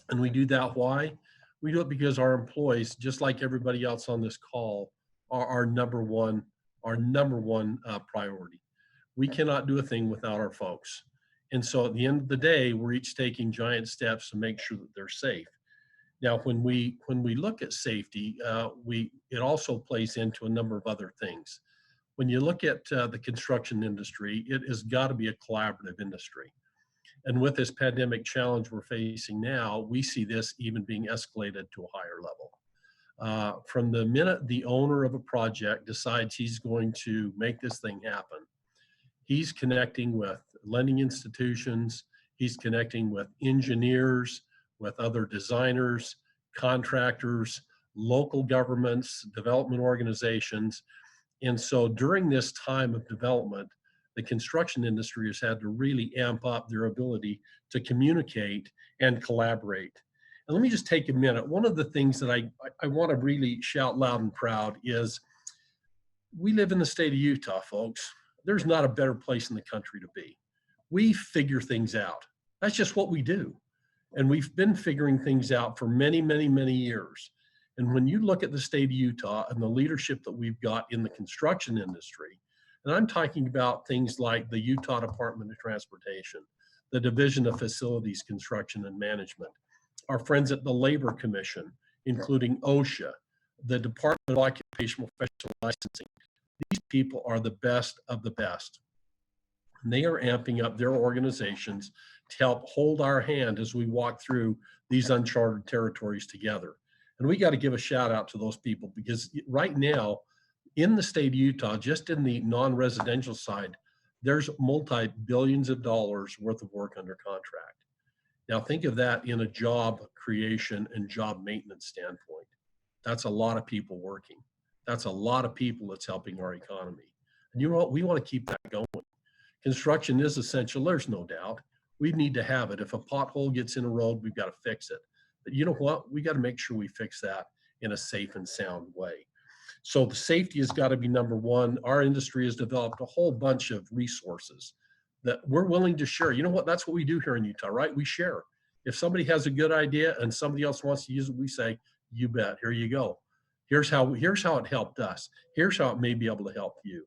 And we do that why? We do it because our employees, just like everybody else on this call, are our number one priority. We cannot do a thing without our folks. And so at the end of the day, we're each taking giant steps to make sure that they're safe. Now, when we look at safety, it also plays into a number of other things. When you look at the construction industry, it has got to be a collaborative industry. And with this pandemic challenge we're facing now, we see this even being escalated to a higher level. From the minute the owner of a project decides he's going to make this thing happen, he's connecting with lending institutions, he's connecting with engineers, with other designers, contractors, local governments, development organizations. And so during this time of development, the construction industry has had to really amp up their ability to communicate and collaborate. And let me just take a minute. One of the things that I want to really shout loud and proud is we live in the state of Utah, folks. There's not a better place in the country to be. We figure things out. That's just what we do. And we've been figuring things out for many, many, many years. And when you look at the state of Utah and the leadership that we've got in the construction industry, and I'm talking about things like the Utah Department of Transportation, the Division of Facilities Construction and Management, our friends at the Labor Commission, including OSHA, the Department of Occupational Professional Licensing. These people are the best of the best. And they are amping up their organizations to help hold our hand as we walk through these uncharted territories together. And we got to give a shout out to those people, because right now in the state of Utah, just in the non-residential side, there's multi-billions of dollars worth of work under contract. Now think of that in a job creation and job maintenance standpoint. That's a lot of people working. That's a lot of people that's helping our economy. And you know what? We want to keep that going. Construction is essential, there's no doubt. We need to have it. If a pothole gets in a road, we've got to fix it. But you know what? We got to make sure we fix that in a safe and sound way. So the safety has got to be number one. Our industry has developed a whole bunch of resources that we're willing to share. You know what? That's what we do here in Utah, right? We share. If somebody has a good idea and somebody else wants to use it, we say, you bet, here you go. Here's how it helped us. Here's how it may be able to help you.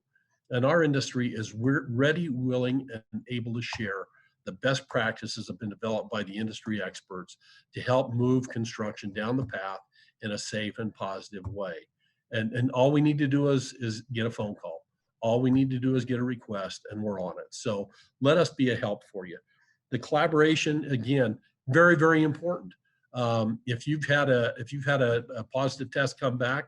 And our industry is ready, willing, and able to share the best practices have been developed by the industry experts to help move construction down the path in a safe and positive way. And all we need to do is get a phone call. All we need to do is get a request, and we're on it. So let us be a help for you. The collaboration, again, very, very important. If you've had a positive test come back,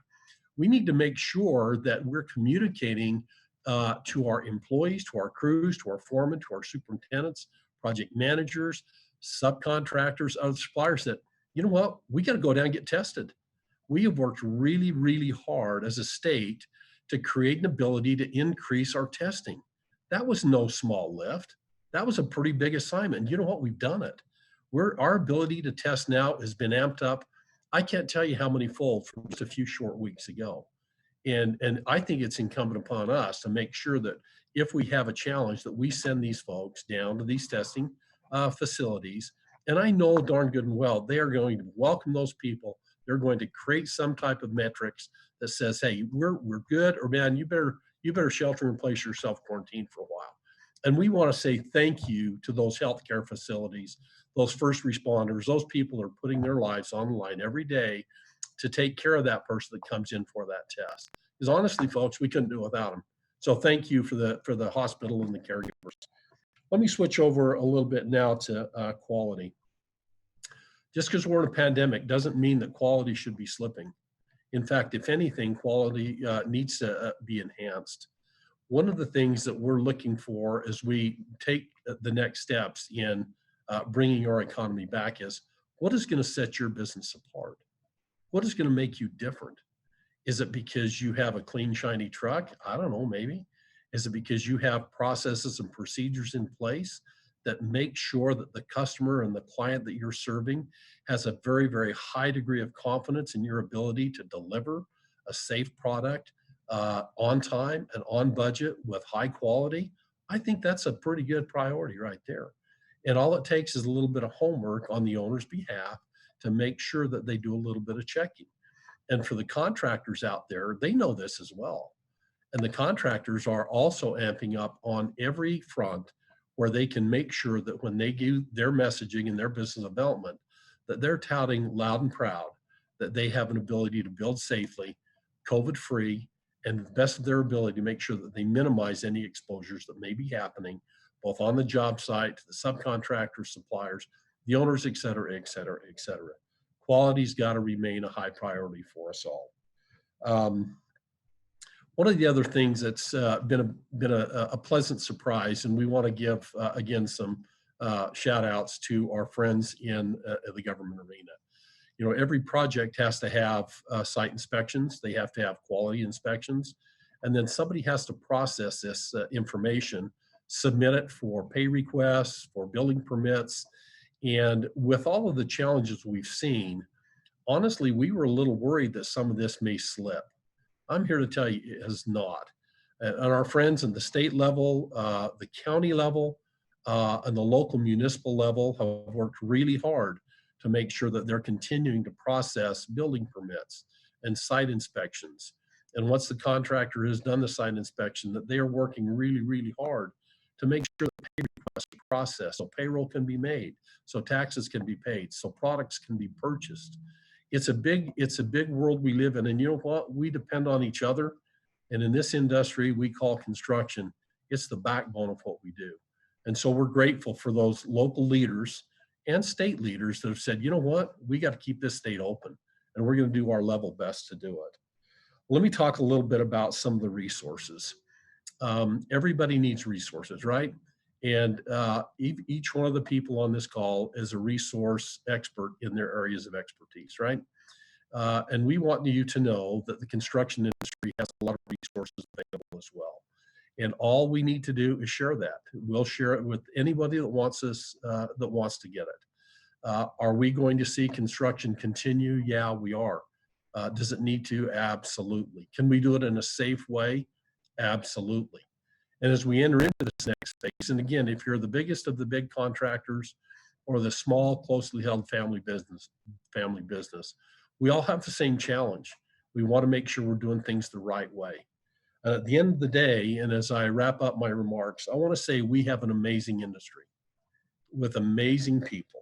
we need to make sure that we're communicating to our employees, to our crews, to our foremen, to our superintendents, project managers, subcontractors, other suppliers that, you know what, we got to go down and get tested. We have worked really, really hard as a state to create an ability to increase our testing. That was no small lift. That was a pretty big assignment. You know what, we've done it. Our ability to test now has been amped up. I can't tell you how many fold from just a few short weeks ago. And I think it's incumbent upon us to make sure that if we have a challenge, that we send these folks down to these testing facilities. And I know darn good and well, they are going to welcome those people. They're going to create some type of metrics that says, hey, we're good, or man, you better shelter in place or self-quarantine for a while. And we want to say thank you to those healthcare facilities, those first responders, those people are putting their lives on the line every day to take care of that person that comes in for that test. Because honestly, folks, we couldn't do it without them. So thank you for the hospital and the caregivers. Let me switch over a little bit now to quality. Just because we're in a pandemic doesn't mean that quality should be slipping. In fact, if anything, quality needs to be enhanced. one of the things that we're looking for as we take the next steps in bringing our economy back is, what is going to set your business apart? What is going to make you different? Is it because you have a clean, shiny truck? I don't know, maybe. Is it because you have processes and procedures in place that make sure that the customer and the client that you're serving has a very, very high degree of confidence in your ability to deliver a safe product on time and on budget with high quality? I think that's a pretty good priority right there. And all it takes is a little bit of homework on the owner's behalf to make sure that they do a little bit of checking. And for the contractors out there, they know this as well. And the contractors are also amping up on every front where they can make sure that when they do their messaging and their business development, that they're touting loud and proud that they have an ability to build safely, COVID-free, and the best of their ability to make sure that they minimize any exposures that may be happening, both on the job site, to the subcontractors, suppliers, the owners, et cetera, et cetera, et cetera. Quality's got to remain a high priority for us all. One of the other things that's been a pleasant surprise, and we want to give, again, some shout outs to our friends in the government arena. You know, every project has to have site inspections. They have to have quality inspections. And then somebody has to process this information, submit it for pay requests, for building permits. And with all of the challenges we've seen, honestly, we were a little worried that some of this may slip. I'm here to tell you it has not. And our friends in the state level, the county level, and the local municipal level have worked really hard to make sure that they're continuing to process building permits and site inspections. And once the contractor has done the site inspection, that they are working really, really hard to make sure that pay requests are processed, so payroll can be made, so taxes can be paid, so products can be purchased. It's a big world we live in, and you know what? We depend on each other. And in this industry we call construction, it's the backbone of what we do. And so we're grateful for those local leaders and state leaders that have said, you know what, we got to keep this state open, and we're going to do our level best to do it. Let me talk a little bit about some of the resources. Everybody needs resources, right? And each one of the people on this call is a resource expert in their areas of expertise, right? And we want you to know that the construction industry has a lot of resources available as well. And all we need to do is share that. We'll share it with anybody that wants to get it. Are we going to see construction continue? Yeah, we are. Does it need to? Absolutely. Can we do it in a safe way? Absolutely. And as we enter into this next phase, and again, if you're the biggest of the big contractors or the small, closely held family business, we all have the same challenge. We want to make sure we're doing things the right way. At the end of the day, and as I wrap up my remarks, I want to say we have an amazing industry with amazing people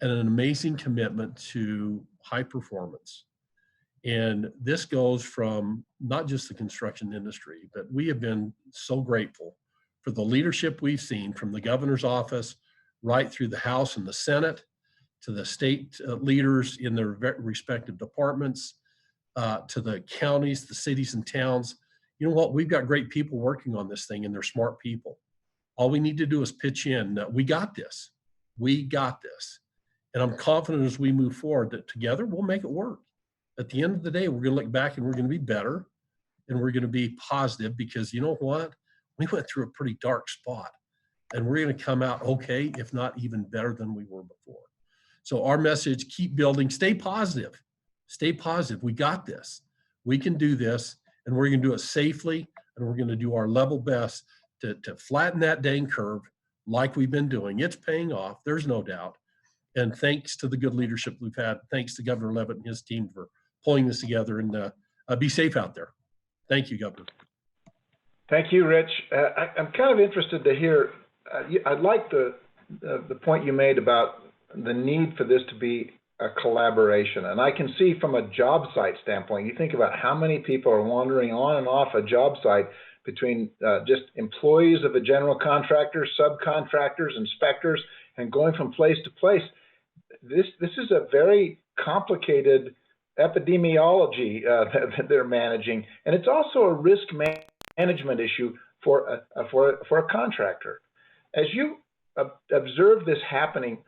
and an amazing commitment to high performance. And this goes from not just the construction industry, but we have been so grateful for the leadership we've seen from the governor's office right through the House and the Senate to the state leaders in their respective departments, to the counties, the cities and towns. You know what? We've got great people working on this thing, and they're smart people. All we need to do is pitch in. We got this. We got this. And I'm confident as we move forward that together we'll make it work. At the end of the day, we're going to look back and we're going to be better, and we're going to be positive, because you know what? We went through a pretty dark spot, and we're going to come out okay, if not even better than we were before. So our message, keep building, stay positive. Stay positive. We got this. We can do this, and we're going to do it safely, and we're going to do our level best to flatten that dang curve like we've been doing. It's paying off. There's no doubt. And thanks to the good leadership we've had, thanks to Governor Leavitt and his team for pulling this together, and be safe out there. Thank you, Governor. Thank you, Rich. I'm kind of interested to hear, I like the point you made about the need for this to be a collaboration. And I can see from a job site standpoint, you think about how many people are wandering on and off a job site between just employees of a general contractor, subcontractors, inspectors, and going from place to place. This is a very complicated epidemiology that they're managing. And it's also a risk management management issue for a contractor. As you observe this happening,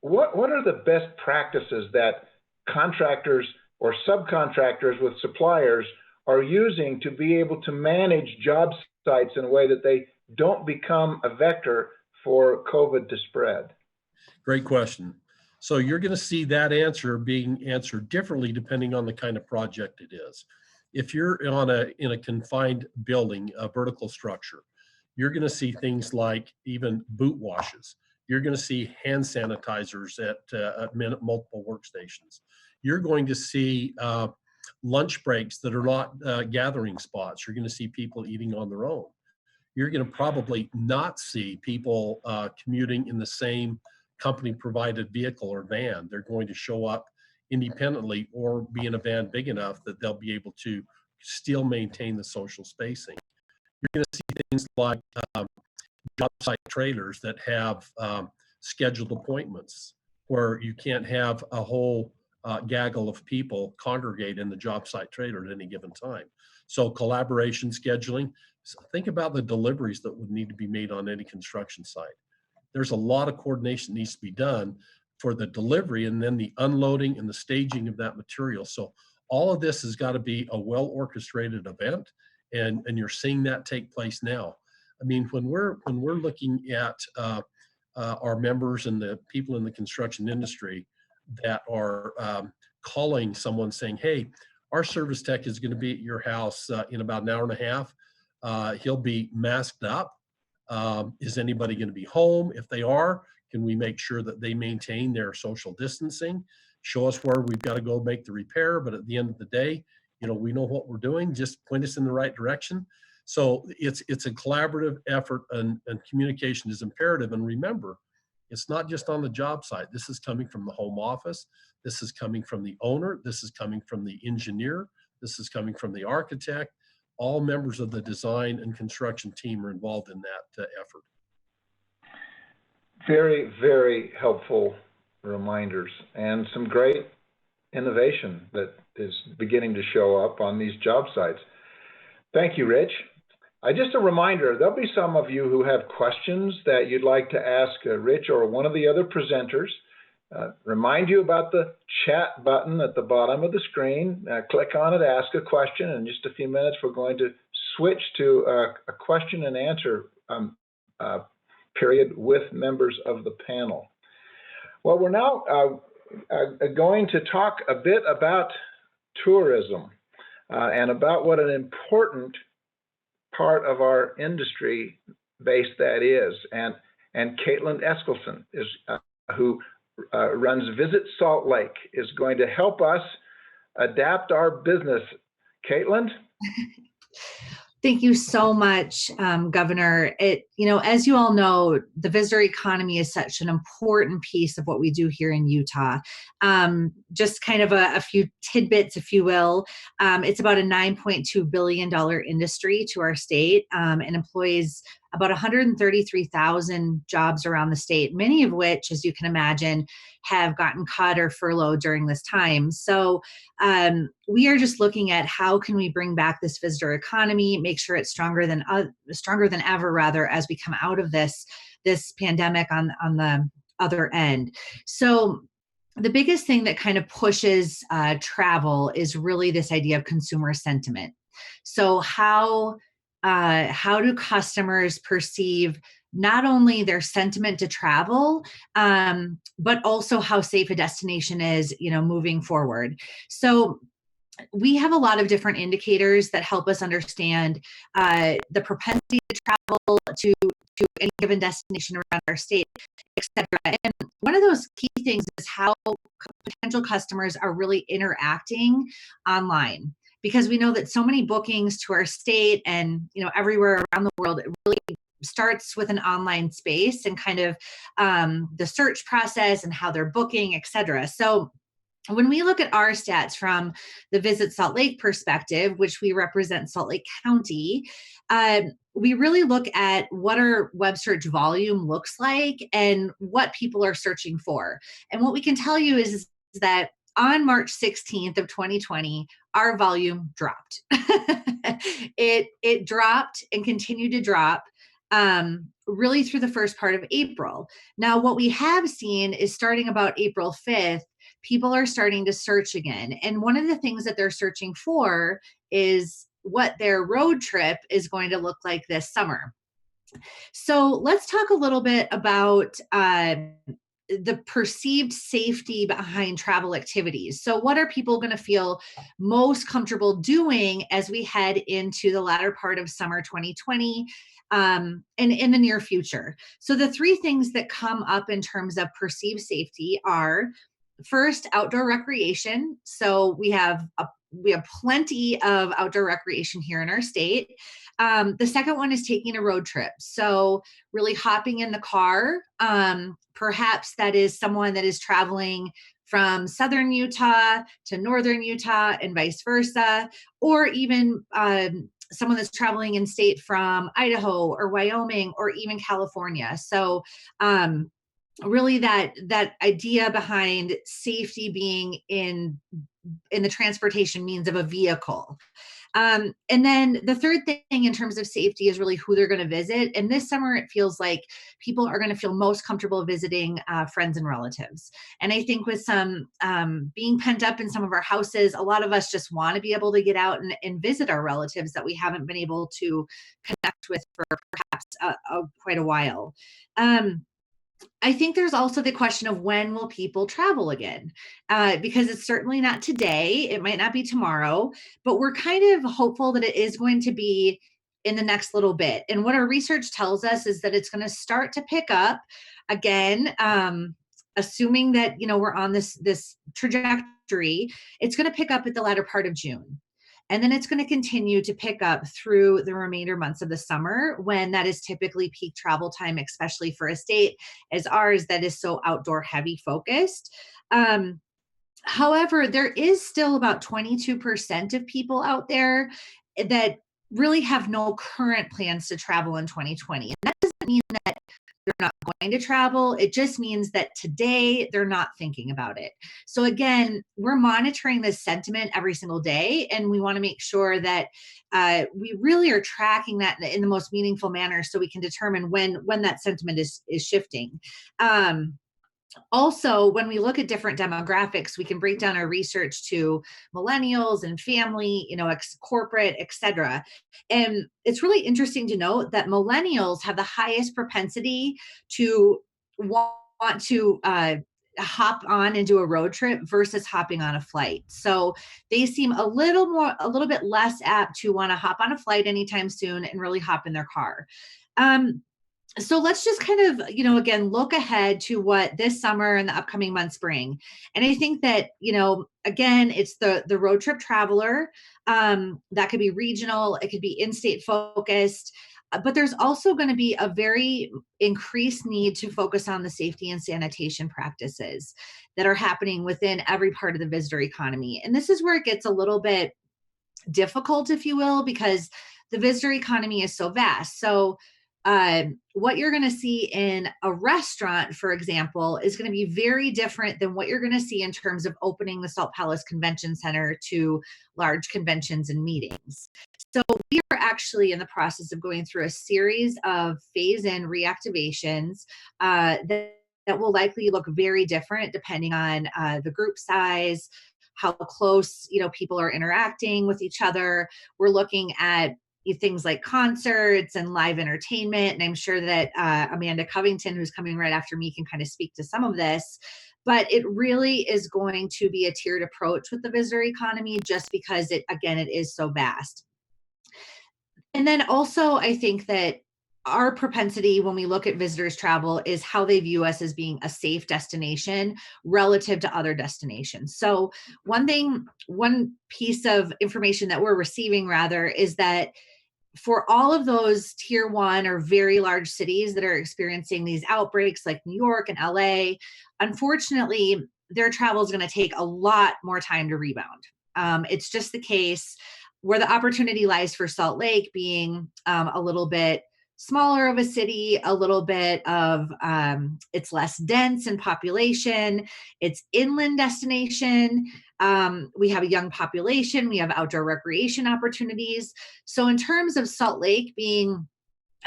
what are the best practices that contractors or subcontractors with suppliers are using to be able to manage job sites in a way that they don't become a vector for COVID to spread? Great question. So you're going to see that answer being answered differently depending on the kind of project it is. If you're in a confined building, a vertical structure, you're going to see things like even boot washes. You're going to see hand sanitizers at multiple workstations. You're going to see lunch breaks that are not gathering spots. You're going to see people eating on their own. You're going to probably not see people commuting in the same company provided vehicle or van. They're going to show up independently or be in a van big enough that they'll be able to still maintain the social spacing. You're going to see things like job site trailers that have scheduled appointments where you can't have a whole gaggle of people congregate in the job site trailer at any given time. So collaboration scheduling. So think about the deliveries that would need to be made on any construction site. There's a lot of coordination that needs to be done for the delivery and then the unloading and the staging of that material. So all of this has got to be a well orchestrated event, and you're seeing that take place now. I mean, when we're looking at our members and the people in the construction industry that are calling someone saying, hey, our service tech is going to be at your house in about an hour and a half. He'll be masked up. Is anybody going to be home? If they are, can we make sure that they maintain their social distancing? Show us where we've got to go make the repair. But at the end of the day, we know what we're doing. Just point us in the right direction. So it's a collaborative effort, and communication is imperative. And remember, it's not just on the job site. This is coming from the home office. This is coming from the owner. This is coming from the engineer. This is coming from the architect. All members of the design and construction team are involved in that effort. Very, very helpful reminders and some great innovation that is beginning to show up on these job sites. Thank you, Rich. Just a reminder, there'll be some of you who have questions that you'd like to ask Rich or one of the other presenters. Remind you about the chat button at the bottom of the screen. Click on it, ask a question. In just a few minutes, we're going to switch to a question and answer period with members of the panel. Well, we're now going to talk a bit about tourism and about what an important part of our industry base that is. And Caitlin Eskelson is who runs Visit Salt Lake is going to help us adapt our business. Caitlin? Thank you so much, Governor. As you all know, the visitor economy is such an important piece of what we do here in Utah. Just kind of a few tidbits, if you will. It's about a $9.2 billion industry to our state and employs about 133,000 jobs around the state, many of which, as you can imagine, have gotten cut or furloughed during this time. So we are just looking at how can we bring back this visitor economy, make sure it's stronger than ever, rather, as we come out of this pandemic on the other end. So the biggest thing that kind of pushes travel is really this idea of consumer sentiment. So how do customers perceive not only their sentiment to travel, but also how safe a destination is, moving forward. So we have a lot of different indicators that help us understand the propensity to travel to any given destination around our state, etc. And one of those key things is how potential customers are really interacting online. Because we know that so many bookings to our state and everywhere around the world, it really starts with an online space and kind of the search process and how they're booking, et cetera. So when we look at our stats from the Visit Salt Lake perspective, which we represent Salt Lake County, we really look at what our web search volume looks like and what people are searching for. And what we can tell you is that on March 16th of 2020, our volume dropped. It dropped and continued to drop really through the first part of April. Now, what we have seen is starting about April 5th, people are starting to search again. And one of the things that they're searching for is what their road trip is going to look like this summer. So let's talk a little bit about the perceived safety behind travel activities. So what are people going to feel most comfortable doing as we head into the latter part of summer 2020 and in the near future? So the three things that come up in terms of perceived safety are, first, outdoor recreation. So we have plenty of outdoor recreation here in our state. The second one is taking a road trip. So really hopping in the car. Perhaps that is someone that is traveling from southern Utah to northern Utah and vice versa, or even someone that's traveling in state from Idaho or Wyoming or even California. So really that idea behind safety being in the transportation means of a vehicle. And then the third thing in terms of safety is really who they're going to visit. And this summer, it feels like people are going to feel most comfortable visiting friends and relatives. And I think with some being pent up in some of our houses, a lot of us just want to be able to get out and visit our relatives that we haven't been able to connect with for perhaps quite a while. I think there's also the question of when will people travel again? Because it's certainly not today. It might not be tomorrow, but we're kind of hopeful that it is going to be in the next little bit. And what our research tells us is that it's going to start to pick up again, assuming that, we're on this trajectory. It's going to pick up at the latter part of June. And then it's going to continue to pick up through the remainder months of the summer, when that is typically peak travel time, especially for a state as ours that is so outdoor heavy focused. However, there is still about 22% of people out there that really have no current plans to travel in 2020. And that doesn't mean that they're not going to travel. It just means that today they're not thinking about it. So again, we're monitoring this sentiment every single day, and we want to make sure that we really are tracking that in the most meaningful manner, so we can determine when that sentiment is shifting. Also, when we look at different demographics, we can break down our research to millennials and family, corporate, et cetera. And it's really interesting to note that millennials have the highest propensity to want to hop on and do a road trip versus hopping on a flight. So they seem a little bit less apt to want to hop on a flight anytime soon and really hop in their car. So let's just kind of, again, look ahead to what this summer and the upcoming months bring. And I think that, again, it's the road trip traveler. That could be regional, it could be in-state focused, but there's also going to be a very increased need to focus on the safety and sanitation practices that are happening within every part of the visitor economy. And this is where it gets a little bit difficult, if you will, because the visitor economy is so vast. So what you're going to see in a restaurant, for example, is going to be very different than what you're going to see in terms of opening the Salt Palace Convention Center to large conventions and meetings. So we are actually in the process of going through a series of phase-in reactivations that will likely look very different depending on the group size, how close people are interacting with each other. We're looking at things like concerts and live entertainment. And I'm sure that Amanda Covington, who's coming right after me, can kind of speak to some of this. But it really is going to be a tiered approach with the visitor economy, just because it is so vast. And then also, I think that our propensity when we look at visitors travel is how they view us as being a safe destination relative to other destinations. So one piece of information that we're receiving rather is that for all of those tier 1 or very large cities that are experiencing these outbreaks like New York and LA, unfortunately, their travel is going to take a lot more time to rebound. It's just the case where the opportunity lies for Salt Lake being a little bit smaller of a city, a little bit of, it's less dense in population, it's inland destination. We have a young population, we have outdoor recreation opportunities. So in terms of Salt Lake being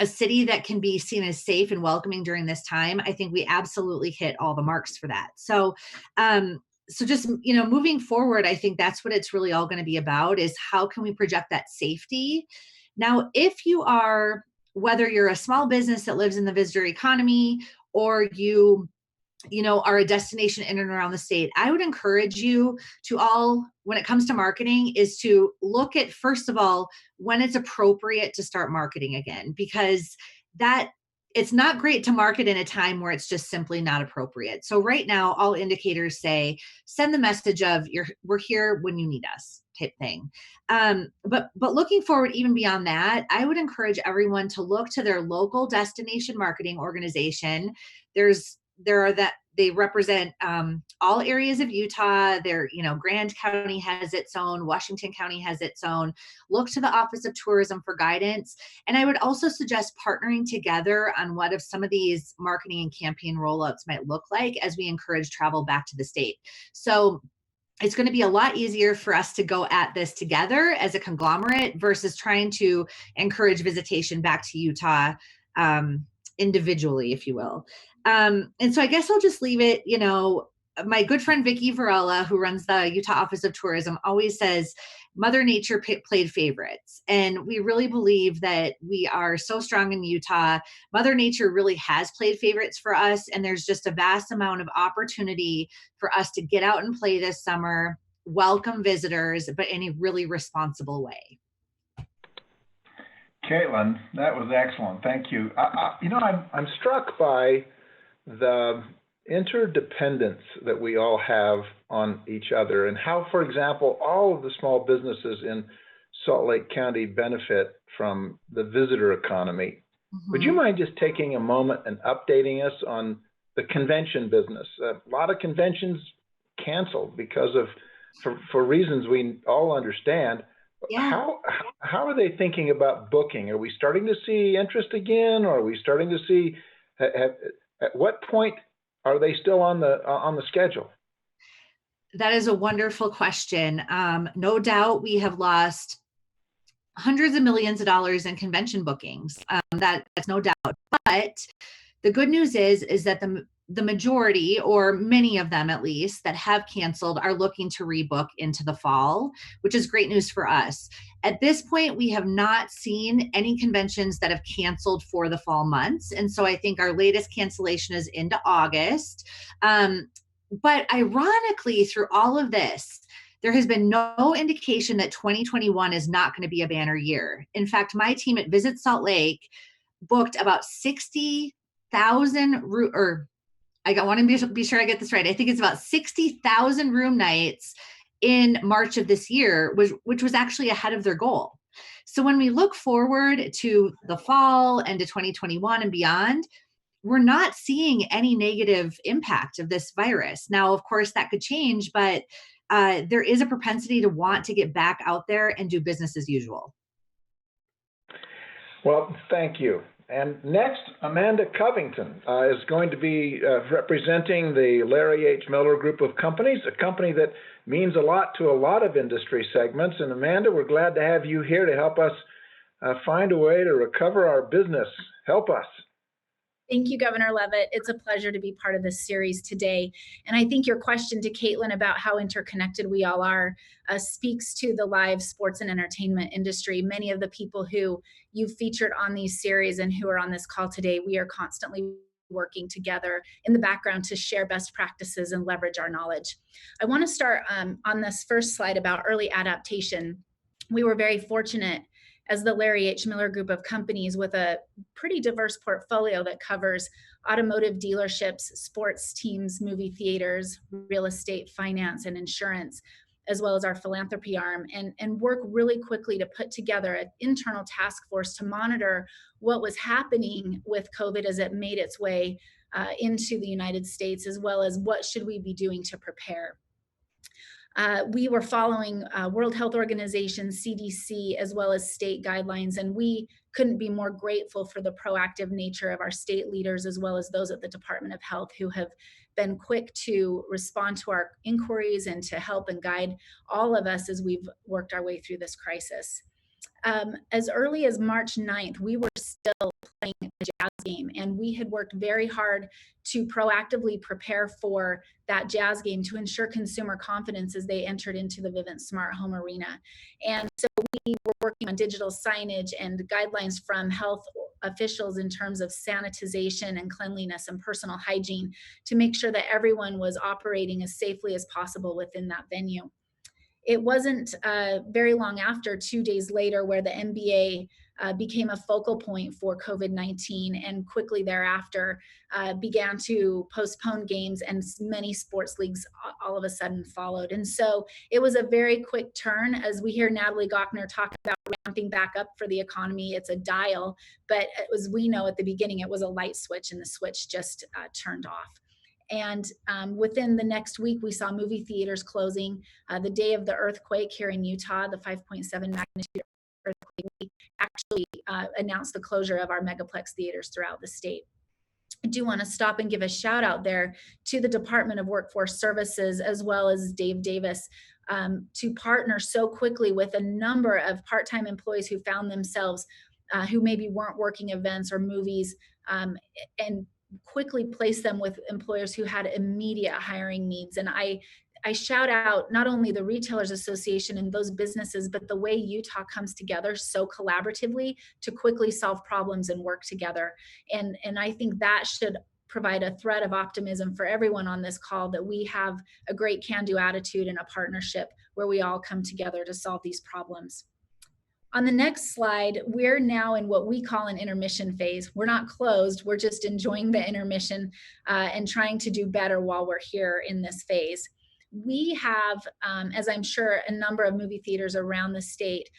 a city that can be seen as safe and welcoming during this time, I think we absolutely hit all the marks for that. So, so just, moving forward, I think that's what it's really all going to be about, is how can we project that safety? Now, if you are, whether you're a small business that lives in the visitor economy, or you are a destination in and around the state, I would encourage you to all, when it comes to marketing, is to look at, first of all, when it's appropriate to start marketing again, because it's not great to market in a time where it's just simply not appropriate. So right now, all indicators say, send the message of we're here when you need us type thing. But looking forward, even beyond that, I would encourage everyone to look to their local destination marketing organization. They represent all areas of Utah. Grand County has its own, Washington County has its own. Look to the Office of Tourism for guidance. And I would also suggest partnering together on what if some of these marketing and campaign rollouts might look like as we encourage travel back to the state. So it's going to be a lot easier for us to go at this together as a conglomerate versus trying to encourage visitation back to Utah individually, if you will. And so I guess I'll just leave it, my good friend, Vicki Varela, who runs the Utah Office of Tourism, always says, Mother Nature played favorites. And we really believe that we are so strong in Utah. Mother Nature really has played favorites for us. And there's just a vast amount of opportunity for us to get out and play this summer, welcome visitors, but in a really responsible way. Caitlin, that was excellent. Thank you. I'm struck by the interdependence that we all have on each other, and how, for example, all of the small businesses in Salt Lake County benefit from the visitor economy. Mm-hmm. Would you mind just taking a moment and updating us on the convention business? A lot of conventions canceled because of, for reasons we all understand. Yeah. How are they thinking about booking? Are we starting to see interest again, or are we starting to see, at what point are they still on the schedule? That is a wonderful question. No doubt we have lost hundreds of millions of dollars in convention bookings. That's no doubt. But the good news is that the majority, or many of them at least, that have canceled are looking to rebook into the fall, which is great news for us. At this point, we have not seen any conventions that have canceled for the fall months. And so I think our latest cancellation is into August. But ironically, through all of this, there has been no indication that 2021 is not going to be a banner year. In fact, my team at Visit Salt Lake booked about 60,000 I want to be sure I get this right. I think it's about 60,000 room nights in March of this year, which was actually ahead of their goal. So when we look forward to the fall and to 2021 and beyond, we're not seeing any negative impact of this virus. Now, of course, that could change, but there is a propensity to want to get back out there and do business as usual. Well, thank you. And next, Amanda Covington is going to be representing the Larry H. Miller Group of Companies, a company that means a lot to a lot of industry segments. And Amanda, we're glad to have you here to help us find a way to recover our business. Help us. Thank you, Governor Leavitt. It's a pleasure to be part of this series today. And I think your question to Caitlin about how interconnected we all are speaks to the live sports and entertainment industry. Many of the people who you've featured on these series and who are on this call today, we are constantly working together in the background to share best practices and leverage our knowledge. I want to start on this first slide about early adaptation. We were very fortunate as the Larry H. Miller Group of Companies with a pretty diverse portfolio that covers automotive dealerships, sports teams, movie theaters, real estate, finance, and insurance, as well as our philanthropy arm, and work really quickly to put together an internal task force to monitor what was happening with COVID as it made its way into the United States, as well as what should we be doing to prepare. We were following World Health Organization, CDC, as well as state guidelines, and we couldn't be more grateful for the proactive nature of our state leaders, as well as those at the Department of Health, who have been quick to respond to our inquiries and to help and guide all of us as we've worked our way through this crisis. As early as March 9th, we were still playing a Jazz game, and we had worked very hard to proactively prepare for that Jazz game to ensure consumer confidence as they entered into the Vivint Smart Home Arena. And so we were working on digital signage and guidelines from health officials in terms of sanitization and cleanliness and personal hygiene to make sure that everyone was operating as safely as possible within that venue. It wasn't very long after, 2 days later, where the NBA became a focal point for COVID-19, and quickly thereafter began to postpone games, and many sports leagues all of a sudden followed. And so it was a very quick turn. As we hear Natalie Gochner talk about ramping back up for the economy, it's a dial, but as we know at the beginning, it was a light switch, and the switch just turned off. And within the next week, we saw movie theaters closing. The day of the earthquake here in Utah, the 5.7 magnitude earthquake, we actually announced the closure of our megaplex theaters throughout the state. I do want to stop and give a shout out there to the Department of Workforce Services, as well as Dave Davis, to partner so quickly with a number of part-time employees who found themselves who maybe weren't working events or movies, and quickly place them with employers who had immediate hiring needs. And I shout out not only the Retailers Association and those businesses, but the way Utah comes together so collaboratively to quickly solve problems and work together. And I think that should provide a thread of optimism for everyone on this call, that we have a great can-do attitude and a partnership where we all come together to solve these problems. On the next slide, we're now in what we call an intermission phase. We're not closed, we're just enjoying the intermission and trying to do better while we're here in this phase. We have, as I'm sure, a number of movie theaters around the state,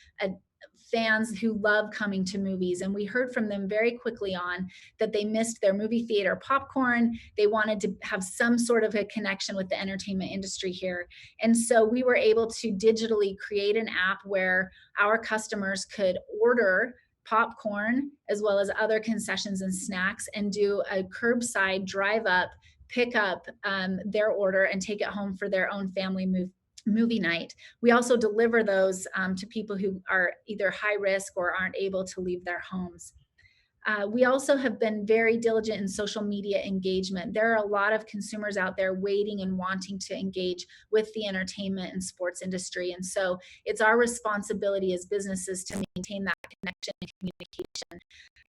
fans who love coming to movies, and we heard from them very quickly on that they missed their movie theater popcorn. They wanted to have some sort of a connection with the entertainment industry here. And so we were able to digitally create an app where our customers could order popcorn as well as other concessions and snacks, and do a curbside drive up, pick up their order and take it home for their own family movie night. We also deliver those to people who are either high risk or aren't able to leave their homes. We also have been very diligent in social media engagement. There are a lot of consumers out there waiting and wanting to engage with the entertainment and sports industry. And so it's our responsibility as businesses to maintain that connection and communication.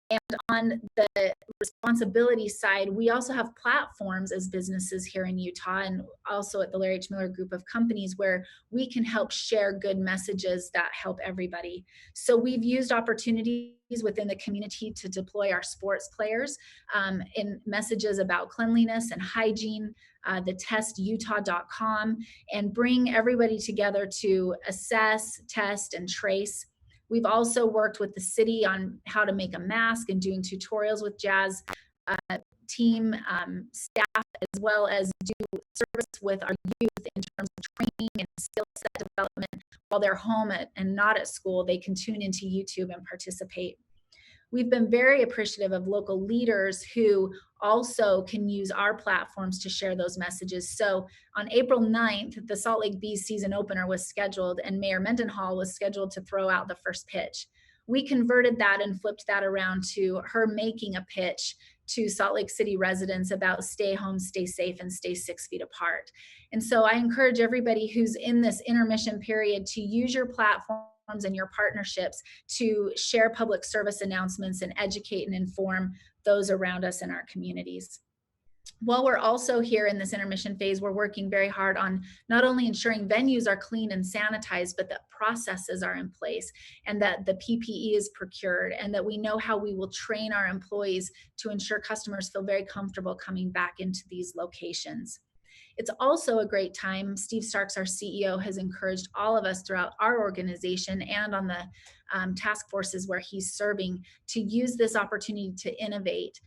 And on the responsibility side, we also have platforms as businesses here in Utah, and also at the Larry H. Miller Group of companies, where we can help share good messages that help everybody. So we've used opportunities within the community to deploy our sports players in messages about cleanliness and hygiene, the testutah.com, and bring everybody together to assess, test, and trace. We've also worked with the city on how to make a mask and doing tutorials with Jazz team staff, as well as do service with our youth in terms of training and skill set development while they're home and not at school. They can tune into YouTube and participate. We've been very appreciative of local leaders who also can use our platforms to share those messages. So on April 9th, the Salt Lake Bees season opener was scheduled, and Mayor Mendenhall was scheduled to throw out the first pitch. We converted that and flipped that around to her making a pitch to Salt Lake City residents about stay home, stay safe, and stay 6 feet apart. And so I encourage everybody who's in this intermission period to use your platform and your partnerships to share public service announcements and educate and inform those around us in our communities. While we're also here in this intermission phase, we're working very hard on not only ensuring venues are clean and sanitized, but that processes are in place and that the PPE is procured, and that we know how we will train our employees to ensure customers feel very comfortable coming back into these locations. It's also a great time. Steve Starks, our CEO, has encouraged all of us throughout our organization and on the task forces where he's serving to use this opportunity to innovate,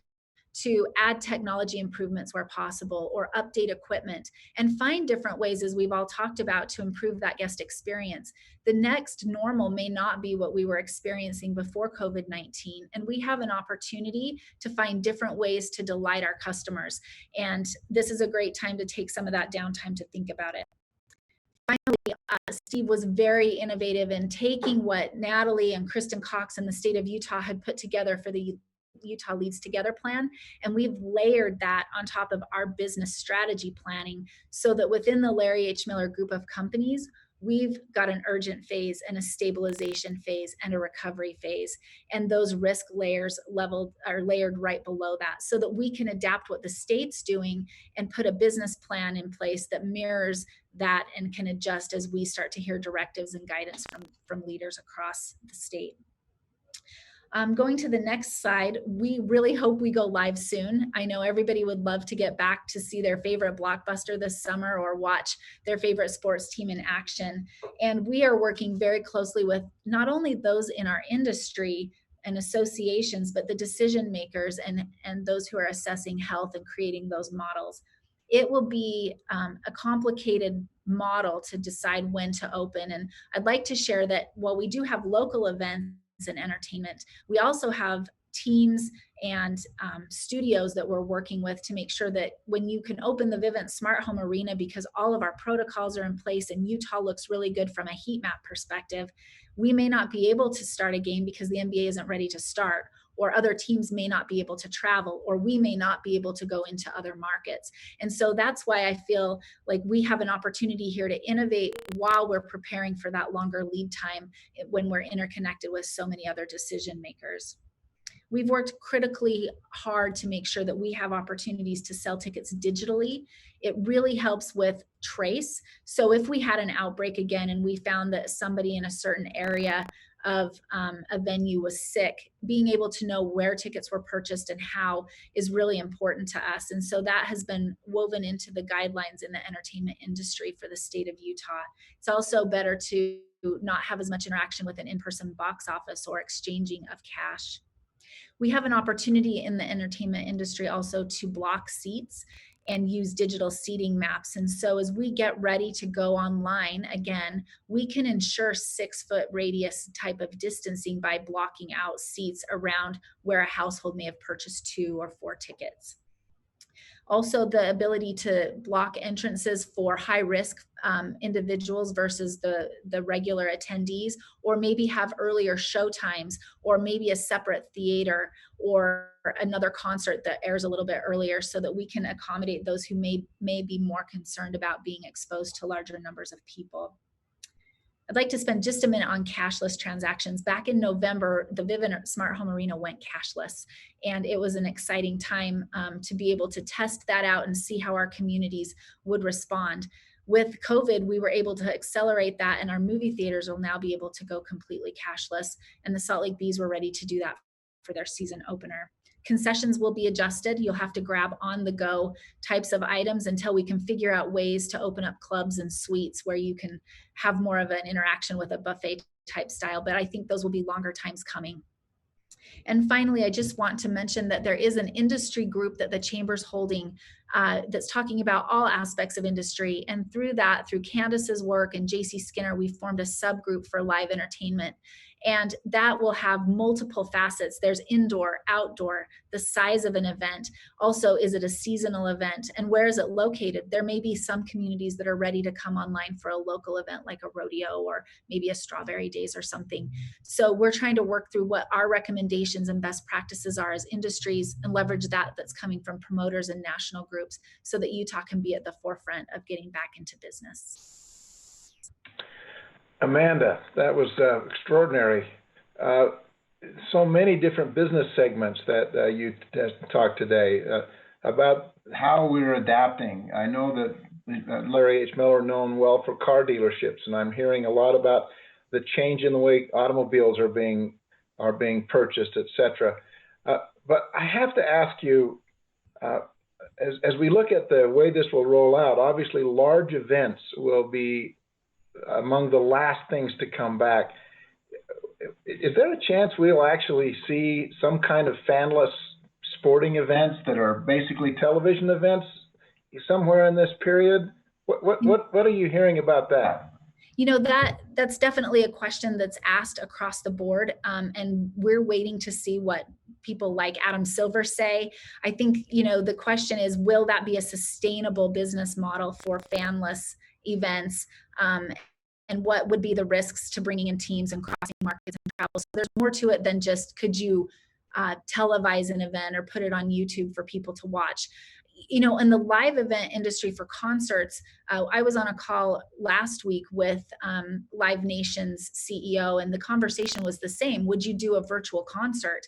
to add technology improvements where possible or update equipment and find different ways, as we've all talked about, to improve that guest experience. The next normal may not be what we were experiencing before COVID-19, and we have an opportunity to find different ways to delight our customers. And this is a great time to take some of that downtime to think about it. Finally, Steve was very innovative in taking what Natalie and Kristen Cox and the state of Utah had put together for the Utah Leads Together plan, and we've layered that on top of our business strategy planning so that within the Larry H. Miller group of companies, we've got an urgent phase and a stabilization phase and a recovery phase. And those risk layers are layered right below that so that we can adapt what the state's doing and put a business plan in place that mirrors that and can adjust as we start to hear directives and guidance from leaders across the state. Going to the next slide, we really hope we go live soon. I know everybody would love to get back to see their favorite blockbuster this summer or watch their favorite sports team in action. And we are working very closely with not only those in our industry and associations, but the decision makers and those who are assessing health and creating those models. It will be a complicated model to decide when to open. And I'd like to share that while we do have local events and entertainment, we also have teams and studios that we're working with to make sure that when you can open the Vivint Smart Home Arena, because all of our protocols are in place and Utah looks really good from a heat map perspective, we may not be able to start a game because the NBA isn't ready to start, or other teams may not be able to travel, or we may not be able to go into other markets. And so that's why I feel like we have an opportunity here to innovate while we're preparing for that longer lead time when we're interconnected with so many other decision makers. We've worked critically hard to make sure that we have opportunities to sell tickets digitally. It really helps with trace. So if we had an outbreak again and we found that somebody in a certain area of a venue was sick, being able to know where tickets were purchased and how is really important to us. And so that has been woven into the guidelines in the entertainment industry for the state of Utah. It's also better to not have as much interaction with an in-person box office or exchanging of cash. We have an opportunity in the entertainment industry also to block seats and use digital seating maps. And so as we get ready to go online again, we can ensure 6-foot radius type of distancing by blocking out seats around where a household may have purchased 2 or 4 tickets. Also, the ability to block entrances for high-risk individuals versus the regular attendees, or maybe have earlier show times, or maybe a separate theater or another concert that airs a little bit earlier so that we can accommodate those who may be more concerned about being exposed to larger numbers of people. I'd like to spend just a minute on cashless transactions. Back in November, the Vivint Smart Home Arena went cashless, and it was an exciting time to be able to test that out and see how our communities would respond. With COVID, we were able to accelerate that, and our movie theaters will now be able to go completely cashless, and the Salt Lake Bees were ready to do that for their season opener. Concessions will be adjusted. You'll have to grab on-the-go types of items until we can figure out ways to open up clubs and suites where you can have more of an interaction with a buffet type style, but I think those will be longer times coming. And finally, I just want to mention that there is an industry group that the Chamber's holding that's talking about all aspects of industry. And through that, through Candice's work and JC Skinner, we formed a subgroup for live entertainment. And that will have multiple facets. There's indoor, outdoor, the size of an event. Also, is it a seasonal event? And where is it located? There may be some communities that are ready to come online for a local event like a rodeo or maybe a strawberry days or something. So we're trying to work through what our recommendations and best practices are as industries and leverage that's coming from promoters and national groups so that Utah can be at the forefront of getting back into business. Amanda, that was extraordinary. So many different business segments that you talked today about how we're adapting. I know that Larry H. Miller known well for car dealerships, and I'm hearing a lot about the change in the way automobiles are being purchased, etc. But I have to ask you, as we look at the way this will roll out, obviously large events will be among the last things to come back. Is there a chance we'll actually see some kind of fanless sporting events that are basically television events somewhere in this period? What are you hearing about that? You know, that's definitely a question that's asked across the board, and we're waiting to see what people like Adam Silver say. I think, you know, the question is, will that be a sustainable business model for fanless events? And what would be the risks to bringing in teams and crossing markets and travel? So there's more to it than just, could you televise an event or put it on YouTube for people to watch? You know, in the live event industry for concerts, I was on a call last week with Live Nation's CEO, and the conversation was the same. Would you do a virtual concert?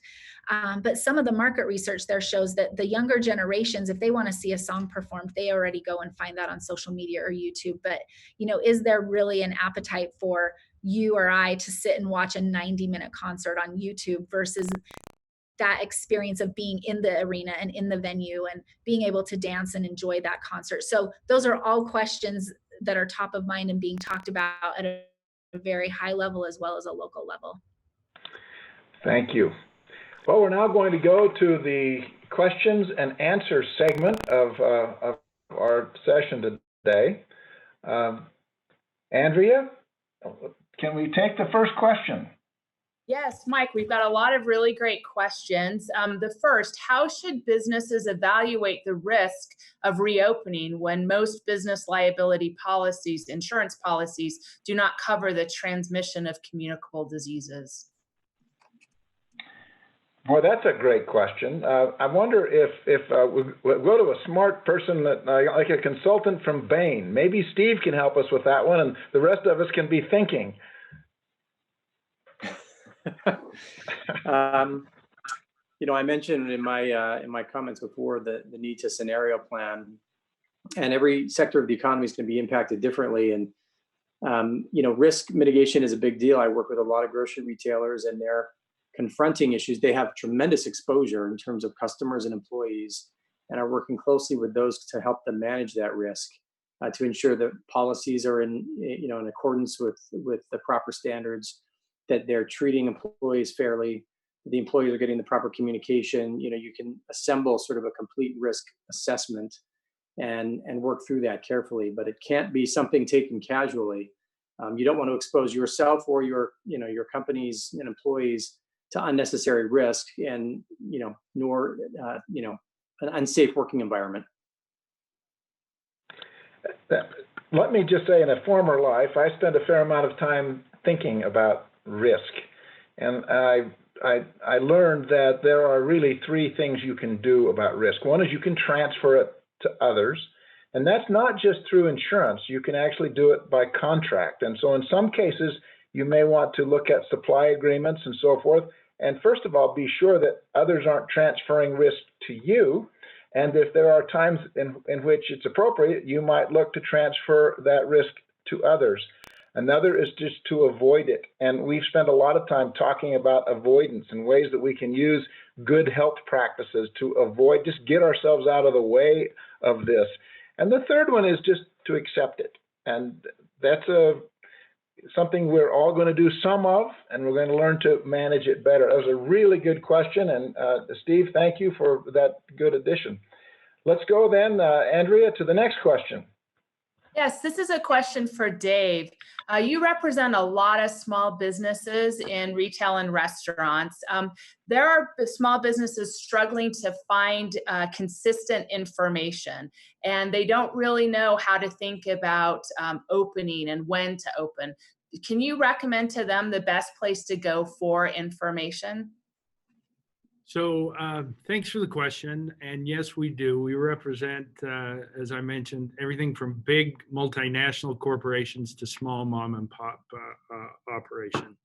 But some of the market research there shows that the younger generations, if they want to see a song performed, they already go and find that on social media or YouTube. But, you know, is there really an appetite for you or I to sit and watch a 90-minute concert on YouTube versus that experience of being in the arena and in the venue and being able to dance and enjoy that concert? So those are all questions that are top of mind and being talked about at a very high level as well as a local level. Thank you. Well, we're now going to go to the questions and answer segment of our session today. Andrea, can we take the first question? Yes, Mike, we've got a lot of really great questions. The first, how should businesses evaluate the risk of reopening when most business liability policies, insurance policies, do not cover the transmission of communicable diseases? Boy, that's a great question. I wonder if we'll go to a smart person, that like a consultant from Bain. Maybe Steve can help us with that one, and the rest of us can be thinking. You know, I mentioned in my comments before the need to scenario plan, and every sector of the economy is going to be impacted differently. And you know, risk mitigation is a big deal. I work with a lot of grocery retailers, and they're confronting issues. They have tremendous exposure in terms of customers and employees, and are working closely with those to help them manage that risk, to ensure that policies are in accordance with the proper standards, that they're treating employees fairly, the employees are getting the proper communication. You know, you can assemble sort of a complete risk assessment and work through that carefully, but it can't be something taken casually. You don't want to expose yourself or your companies and employees to unnecessary risk, and nor an unsafe working environment. Let me just say, in a former life, I spent a fair amount of time thinking about risk, and I learned that there are really three things you can do about risk. One is you can transfer it to others, and that's not just through insurance. You can actually do it by contract. And so in some cases, you may want to look at supply agreements and so forth, and first of all, be sure that others aren't transferring risk to you. And if there are times in which it's appropriate, you might look to transfer that risk to others. Another is just to avoid it. And we've spent a lot of time talking about avoidance and ways that we can use good health practices to avoid, just get ourselves out of the way of this. And the third one is just to accept it. And that's something we're all going to do some of, and we're going to learn to manage it better. That was a really good question. And Steve, thank you for that good addition. Let's go then, Andrea, to the next question. Yes, this is a question for Dave. You represent a lot of small businesses in retail and restaurants. There are small businesses struggling to find consistent information, and they don't really know how to think about opening and when to open. Can you recommend to them the best place to go for information? So thanks for the question. And yes, we do. We represent, as I mentioned, everything from big multinational corporations to small mom and pop operation.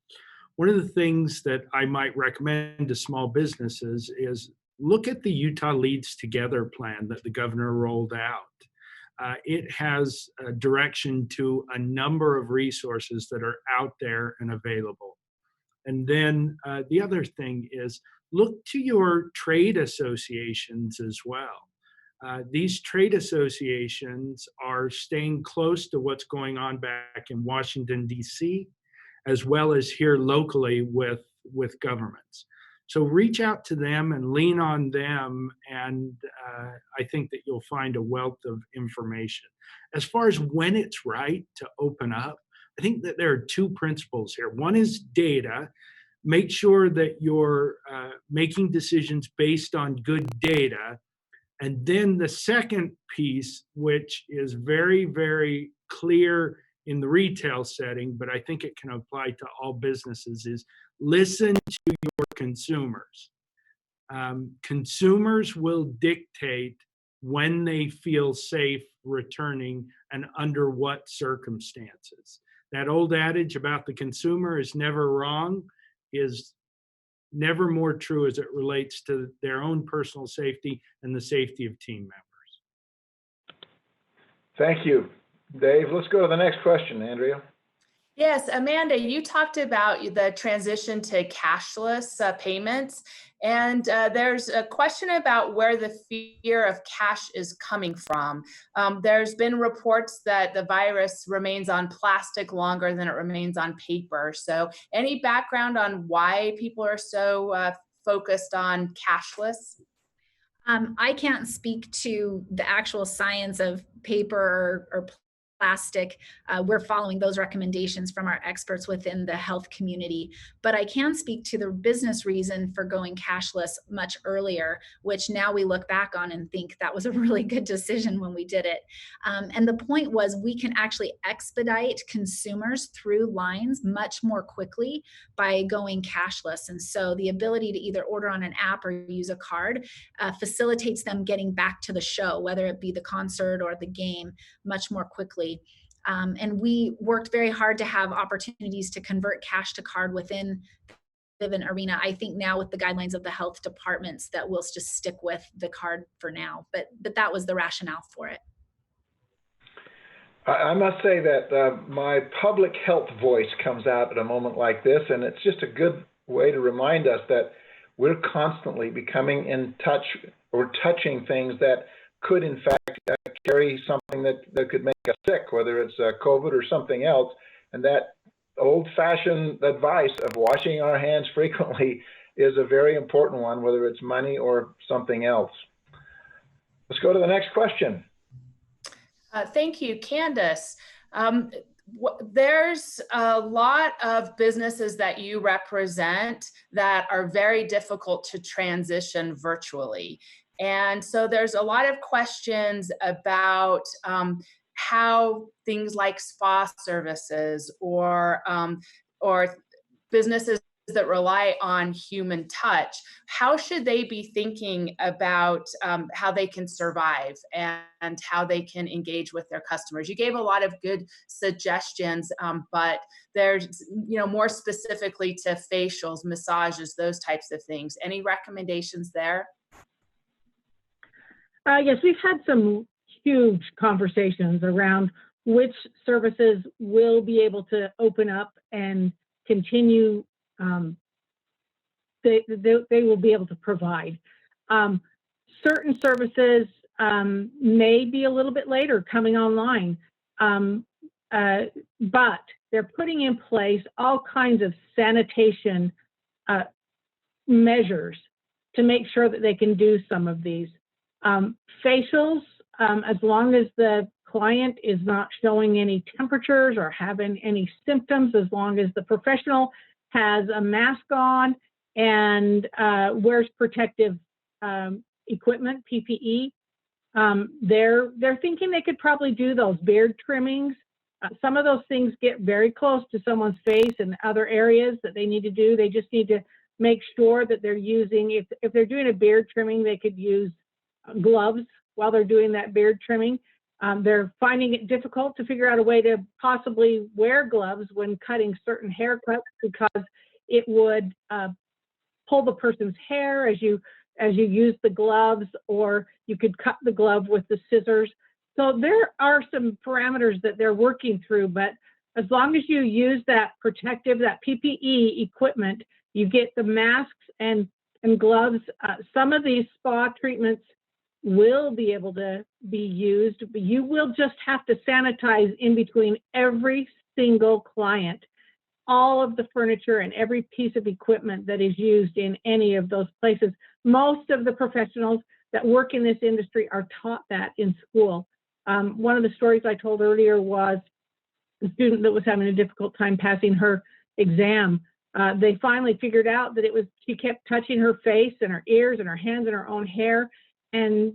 One of the things that I might recommend to small businesses is look at the Utah Leads Together plan that the governor rolled out. It has a direction to a number of resources that are out there and available. And then the other thing is look to your trade associations as well. These trade associations are staying close to what's going on back in Washington, D.C., as well as here locally with governments. So reach out to them and lean on them, and I think that you'll find a wealth of information. As far as when it's right to open up, I think that there are two principles here. One is data. Make sure that you're making decisions based on good data. And then the second piece, which is very, very clear in the retail setting, but I think it can apply to all businesses, is listen to your consumers. Consumers will dictate when they feel safe returning and under what circumstances. That old adage about the consumer is never wrong is never more true as it relates to their own personal safety and the safety of team members. Thank you, Dave. Let's go to the next question, Andrea. Yes, Amanda, you talked about the transition to cashless payments, and there's a question about where the fear of cash is coming from. There's been reports that the virus remains on plastic longer than it remains on paper. So any background on why people are so focused on cashless? I can't speak to the actual science of paper or plastic. We're following those recommendations from our experts within the health community. But I can speak to the business reason for going cashless much earlier, which now we look back on and think that was a really good decision when we did it. And the point was we can actually expedite consumers through lines much more quickly by going cashless. And so the ability to either order on an app or use a card facilitates them getting back to the show, whether it be the concert or the game, much more quickly. And we worked very hard to have opportunities to convert cash to card within the Leavitt arena. I think now with the guidelines of the health departments that we'll just stick with the card for now, but that was the rationale for it. I must say that my public health voice comes out at a moment like this, and it's just a good way to remind us that we're constantly becoming in touch or touching things that could in fact carry something that could make us sick, whether it's COVID or something else. And that old-fashioned advice of washing our hands frequently is a very important one, whether it's money or something else. Let's go to the next question. Thank you, Candice. There's a lot of businesses that you represent that are very difficult to transition virtually. And so there's a lot of questions about how things like spa services or businesses that rely on human touch, how should they be thinking about how they can survive and how they can engage with their customers? You gave a lot of good suggestions, but there's, more specifically to facials, massages, those types of things. Any recommendations there? Yes, we've had some huge conversations around which services will be able to open up and continue. They will be able to provide. Certain services may be a little bit later coming online, but they're putting in place all kinds of sanitation measures to make sure that they can do some of these. Facials, as long as the client is not showing any temperatures or having any symptoms, as long as the professional has a mask on and wears protective equipment, PPE, they're thinking they could probably do those beard trimmings. Some of those things get very close to someone's face and other areas that they need to do. They just need to make sure that they're using, if they're doing a beard trimming, they could use gloves while they're doing that beard trimming. They're finding it difficult to figure out a way to possibly wear gloves when cutting certain haircuts because it would pull the person's hair as you use the gloves, or you could cut the glove with the scissors. So there are some parameters that they're working through, but as long as you use that protective, that PPE equipment, you get the masks and gloves. Some of these spa treatments will be able to be used, but you will just have to sanitize in between every single client. all of the furniture and every piece of equipment that is used in any of those places. Most of the professionals that work in this industry are taught that in school. One of the stories I told earlier was a student that was having a difficult time passing her exam. They finally figured out that it was, she kept touching her face and her ears and her hands and her own hair. And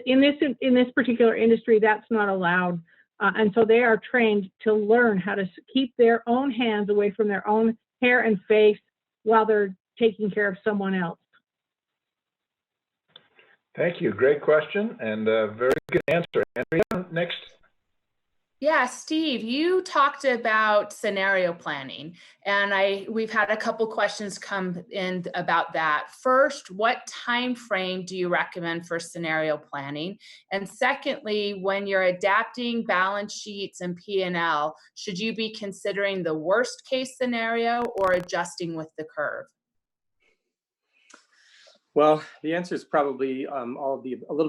in this particular industry, that's not allowed. And so they are trained to learn how to keep their own hands away from their own hair and face while they're taking care of someone else. Thank you. Great question and a very good answer. Andrea, next. Yeah, Steve, you talked about scenario planning, and we've had a couple questions come in about that. First, what time frame do you recommend for scenario planning? And secondly, when you're adapting balance sheets and P&L, should you be considering the worst case scenario or adjusting with the curve? Well, the answer is probably a little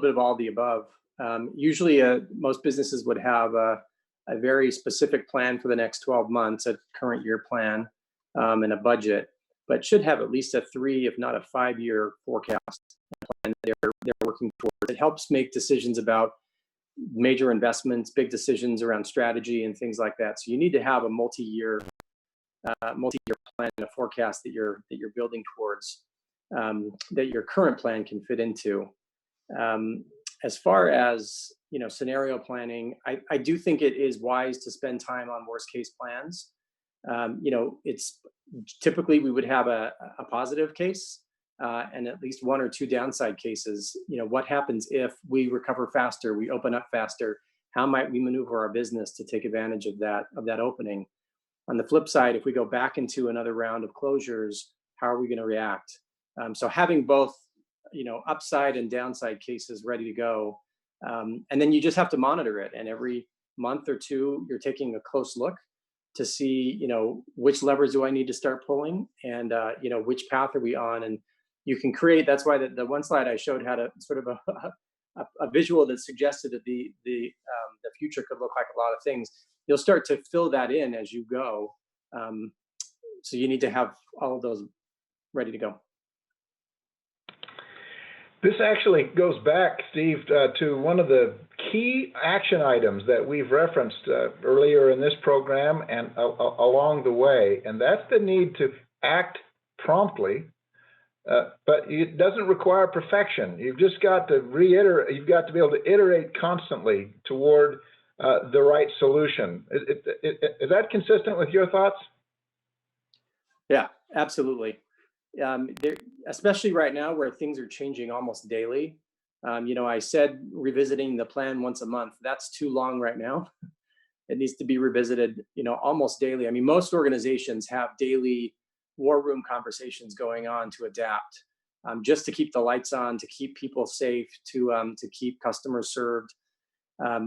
bit of all of the above. Usually, most businesses would have a very specific plan for the next 12 months, a current year plan, and a budget, but should have at least a 3, if not a 5-year forecast plan they're working towards. It helps make decisions about major investments, big decisions around strategy and things like that. So you need to have a multi-year plan, a forecast that you're building towards, that your current plan can fit into. As far as scenario planning, I do think it is wise to spend time on worst case plans. It's typically we would have a positive case and at least 1 or 2 downside cases. What happens if we recover faster, we open up faster? How might we maneuver our business to take advantage of that opening? On the flip side, if we go back into another round of closures, how are we going to react? So having both, upside and downside cases ready to go. And then you just have to monitor it. And every month or 2, you're taking a close look to see, which levers do I need to start pulling, and, which path are we on? And you can create, that's why the one slide I showed had a sort of a visual that suggested that the future could look like a lot of things. You'll start to fill that in as you go. So you need to have all of those ready to go. This actually goes back, Steve, to one of the key action items that we've referenced earlier in this program and along the way, and that's the need to act promptly, but it doesn't require perfection. You've just got to reiterate, you've got to be able to iterate constantly toward the right solution. Is that consistent with your thoughts? Yeah, absolutely. Especially right now where things are changing almost daily. I said revisiting the plan once a month. That's too long right now. It needs to be revisited, almost daily. I mean, most organizations have daily war room conversations going on to adapt, just to keep the lights on, to keep people safe, to keep customers served.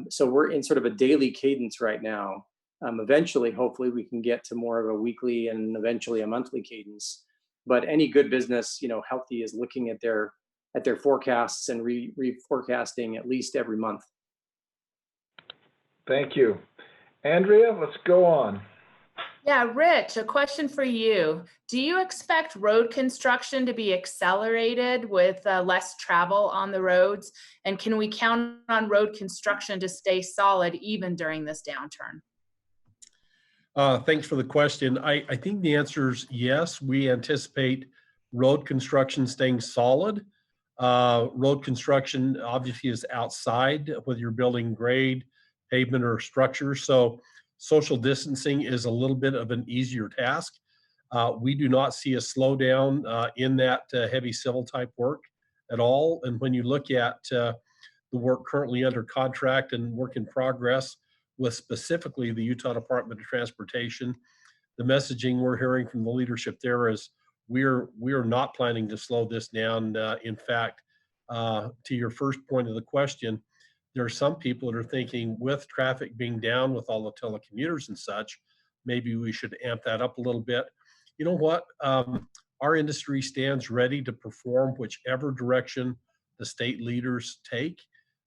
So we're in sort of a daily cadence right now. Eventually, hopefully, we can get to more of a weekly and eventually a monthly cadence. But any good business, healthy, is looking at their forecasts and reforecasting at least every month. Thank you. Andrea, let's go on. Yeah, Rich, a question for you. Do you expect road construction to be accelerated with less travel on the roads? And can we count on road construction to stay solid even during this downturn? Thanks for the question. I think the answer is yes. We anticipate road construction staying solid. Road construction obviously is outside, whether you're building grade, pavement, or structure. So social distancing is a little bit of an easier task. We do not see a slowdown in that heavy civil type work at all. And when you look at the work currently under contract and work in progress with specifically the Utah Department of Transportation, the messaging we're hearing from the leadership there is we are not planning to slow this down. In fact, to your first point of the question, there are some people that are thinking with traffic being down with all the telecommuters and such, maybe we should amp that up a little bit. You know what? Our industry stands ready to perform whichever direction the state leaders take.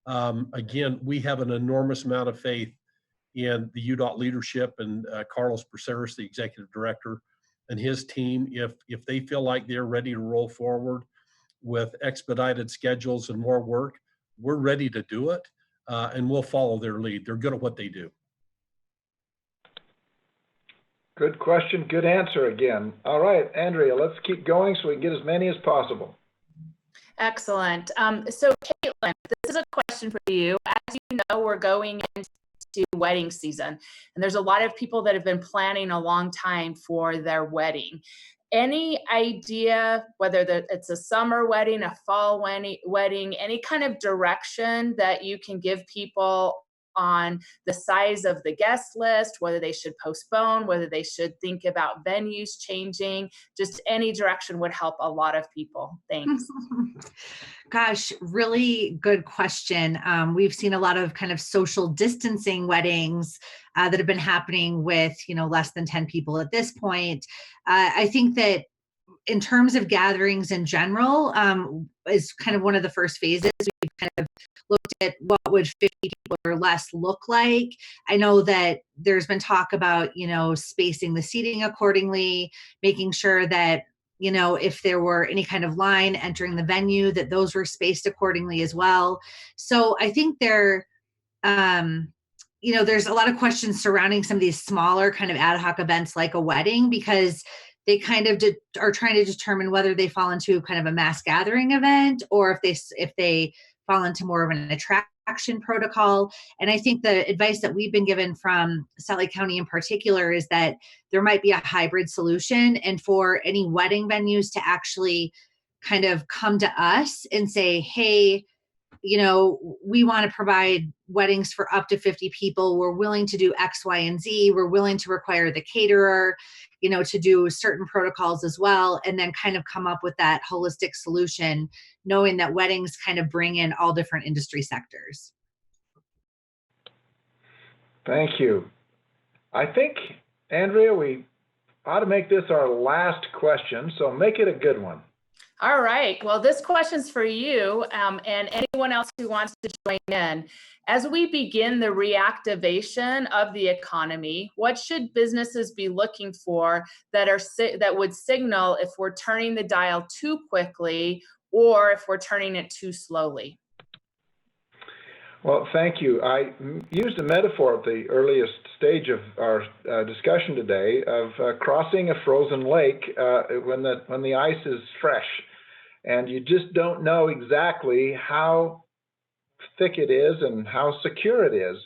Again, we have an enormous amount of faith in the UDOT leadership and Carlos Braceras, the executive director, and his team. If they feel like they're ready to roll forward with expedited schedules and more work, we're ready to do it, and we'll follow their lead. They're good at what they do. Good question, good answer again. All right, Andrea, let's keep going so we can get as many as possible. Excellent. So Caitlin, this is a question for you. As you know, we're going into wedding season, and there's a lot of people that have been planning a long time for their wedding. Any idea whether it's a summer wedding, a fall wedding, any kind of direction that you can give people on the size of the guest list, whether they should postpone, whether they should think about venues changing? Just any direction would help a lot of people. Thanks. Gosh, really good question. We've seen a lot of kind of social distancing weddings that have been happening with, less than 10 people at this point. I think that in terms of gatherings in general, is kind of one of the first phases. We've kind of looked at what would 50 people or less look like. I know that there's been talk about, spacing the seating accordingly, making sure that, if there were any kind of line entering the venue, that those were spaced accordingly as well. So I think there's a lot of questions surrounding some of these smaller kind of ad hoc events like a wedding, because they kind of are trying to determine whether they fall into kind of a mass gathering event or if they fall into more of an attraction protocol. And I think the advice that we've been given from Salt Lake County in particular is that there might be a hybrid solution, and for any wedding venues to actually kind of come to us and say, hey, we want to provide weddings for up to 50 people. We're willing to do X, Y, and Z. We're willing to require the caterer, to do certain protocols as well, and then kind of come up with that holistic solution, knowing that weddings kind of bring in all different industry sectors. Thank you. I think, Andrea, we ought to make this our last question, so make it a good one. All right. Well, this question's for you and anyone else who wants to join in. As we begin the reactivation of the economy, what should businesses be looking for that would signal if we're turning the dial too quickly or if we're turning it too slowly? Well, thank you. I used a metaphor at the earliest stage of our discussion today of crossing a frozen lake when the ice is fresh, and you just don't know exactly how thick it is and how secure it is.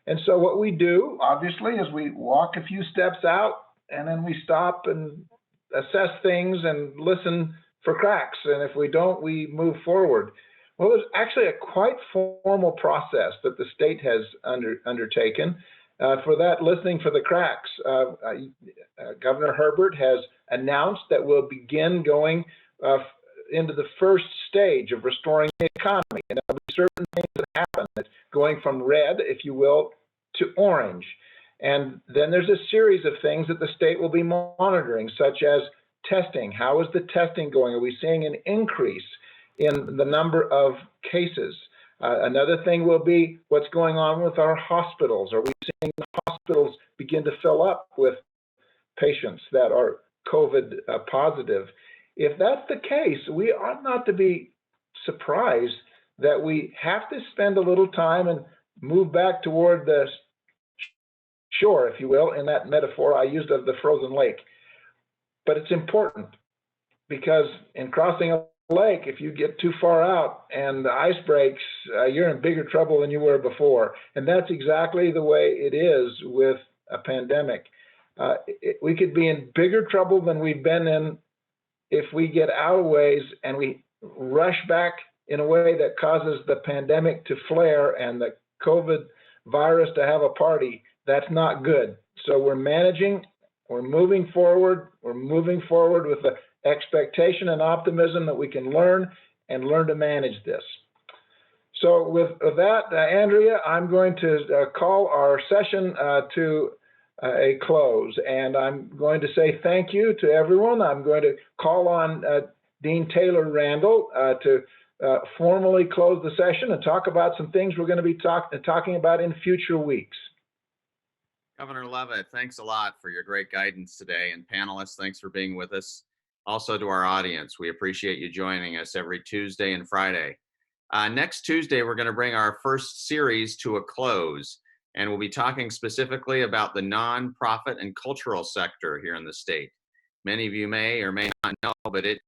And so what we do, obviously, is we walk a few steps out, and then we stop and assess things and listen for cracks. And if we don't, we move forward. Well, there's actually a quite formal process that the state has undertaken for that, listening for the cracks. Governor Herbert has announced that we'll begin going into the first stage of restoring the economy. And there'll be certain things that happen, that's going from red, if you will, to orange. And then there's a series of things that the state will be monitoring, such as testing. How is the testing going? Are we seeing an increase in the number of cases? Another thing will be what's going on with our hospitals. Are we seeing the hospitals begin to fill up with patients that are COVID positive? If that's the case, we ought not to be surprised that we have to spend a little time and move back toward the shore, if you will, in that metaphor I used of the frozen lake. But it's important, because in crossing a lake, if you get too far out and the ice breaks, you're in bigger trouble than you were before. And that's exactly the way it is with a pandemic. We could be in bigger trouble than we've been in if we get out of ways and we rush back in a way that causes the pandemic to flare and the COVID virus to have a party. That's not good. So we're managing, we're moving forward with the expectation and optimism that we can learn to manage this. So with that, Andrea, I'm going to call our session to a close, and I'm going to say thank you to everyone. I'm going to call on Dean Taylor Randall to formally close the session and talk about some things we're going to be talking about in future weeks. Governor Leavitt, thanks a lot for your great guidance today. And panelists, thanks for being with us. Also to our audience, we appreciate you joining us every Tuesday and Friday. Next Tuesday, we're going to bring our first series to a close, and we'll be talking specifically about the nonprofit and cultural sector here in the state. Many of you may or may not know, but it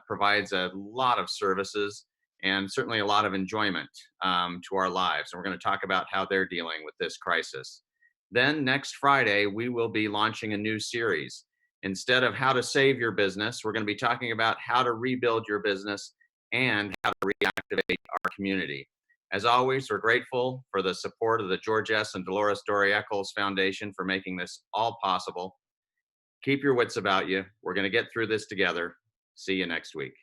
provides a lot of services and certainly a lot of enjoyment to our lives. And we're going to talk about how they're dealing with this crisis. Then next Friday, we will be launching a new series. Instead of how to save your business, we're going to be talking about how to rebuild your business and how to reactivate our community. As always, we're grateful for the support of the George S. and Dolores Dory Eccles Foundation for making this all possible. Keep your wits about you. We're going to get through this together. See you next week.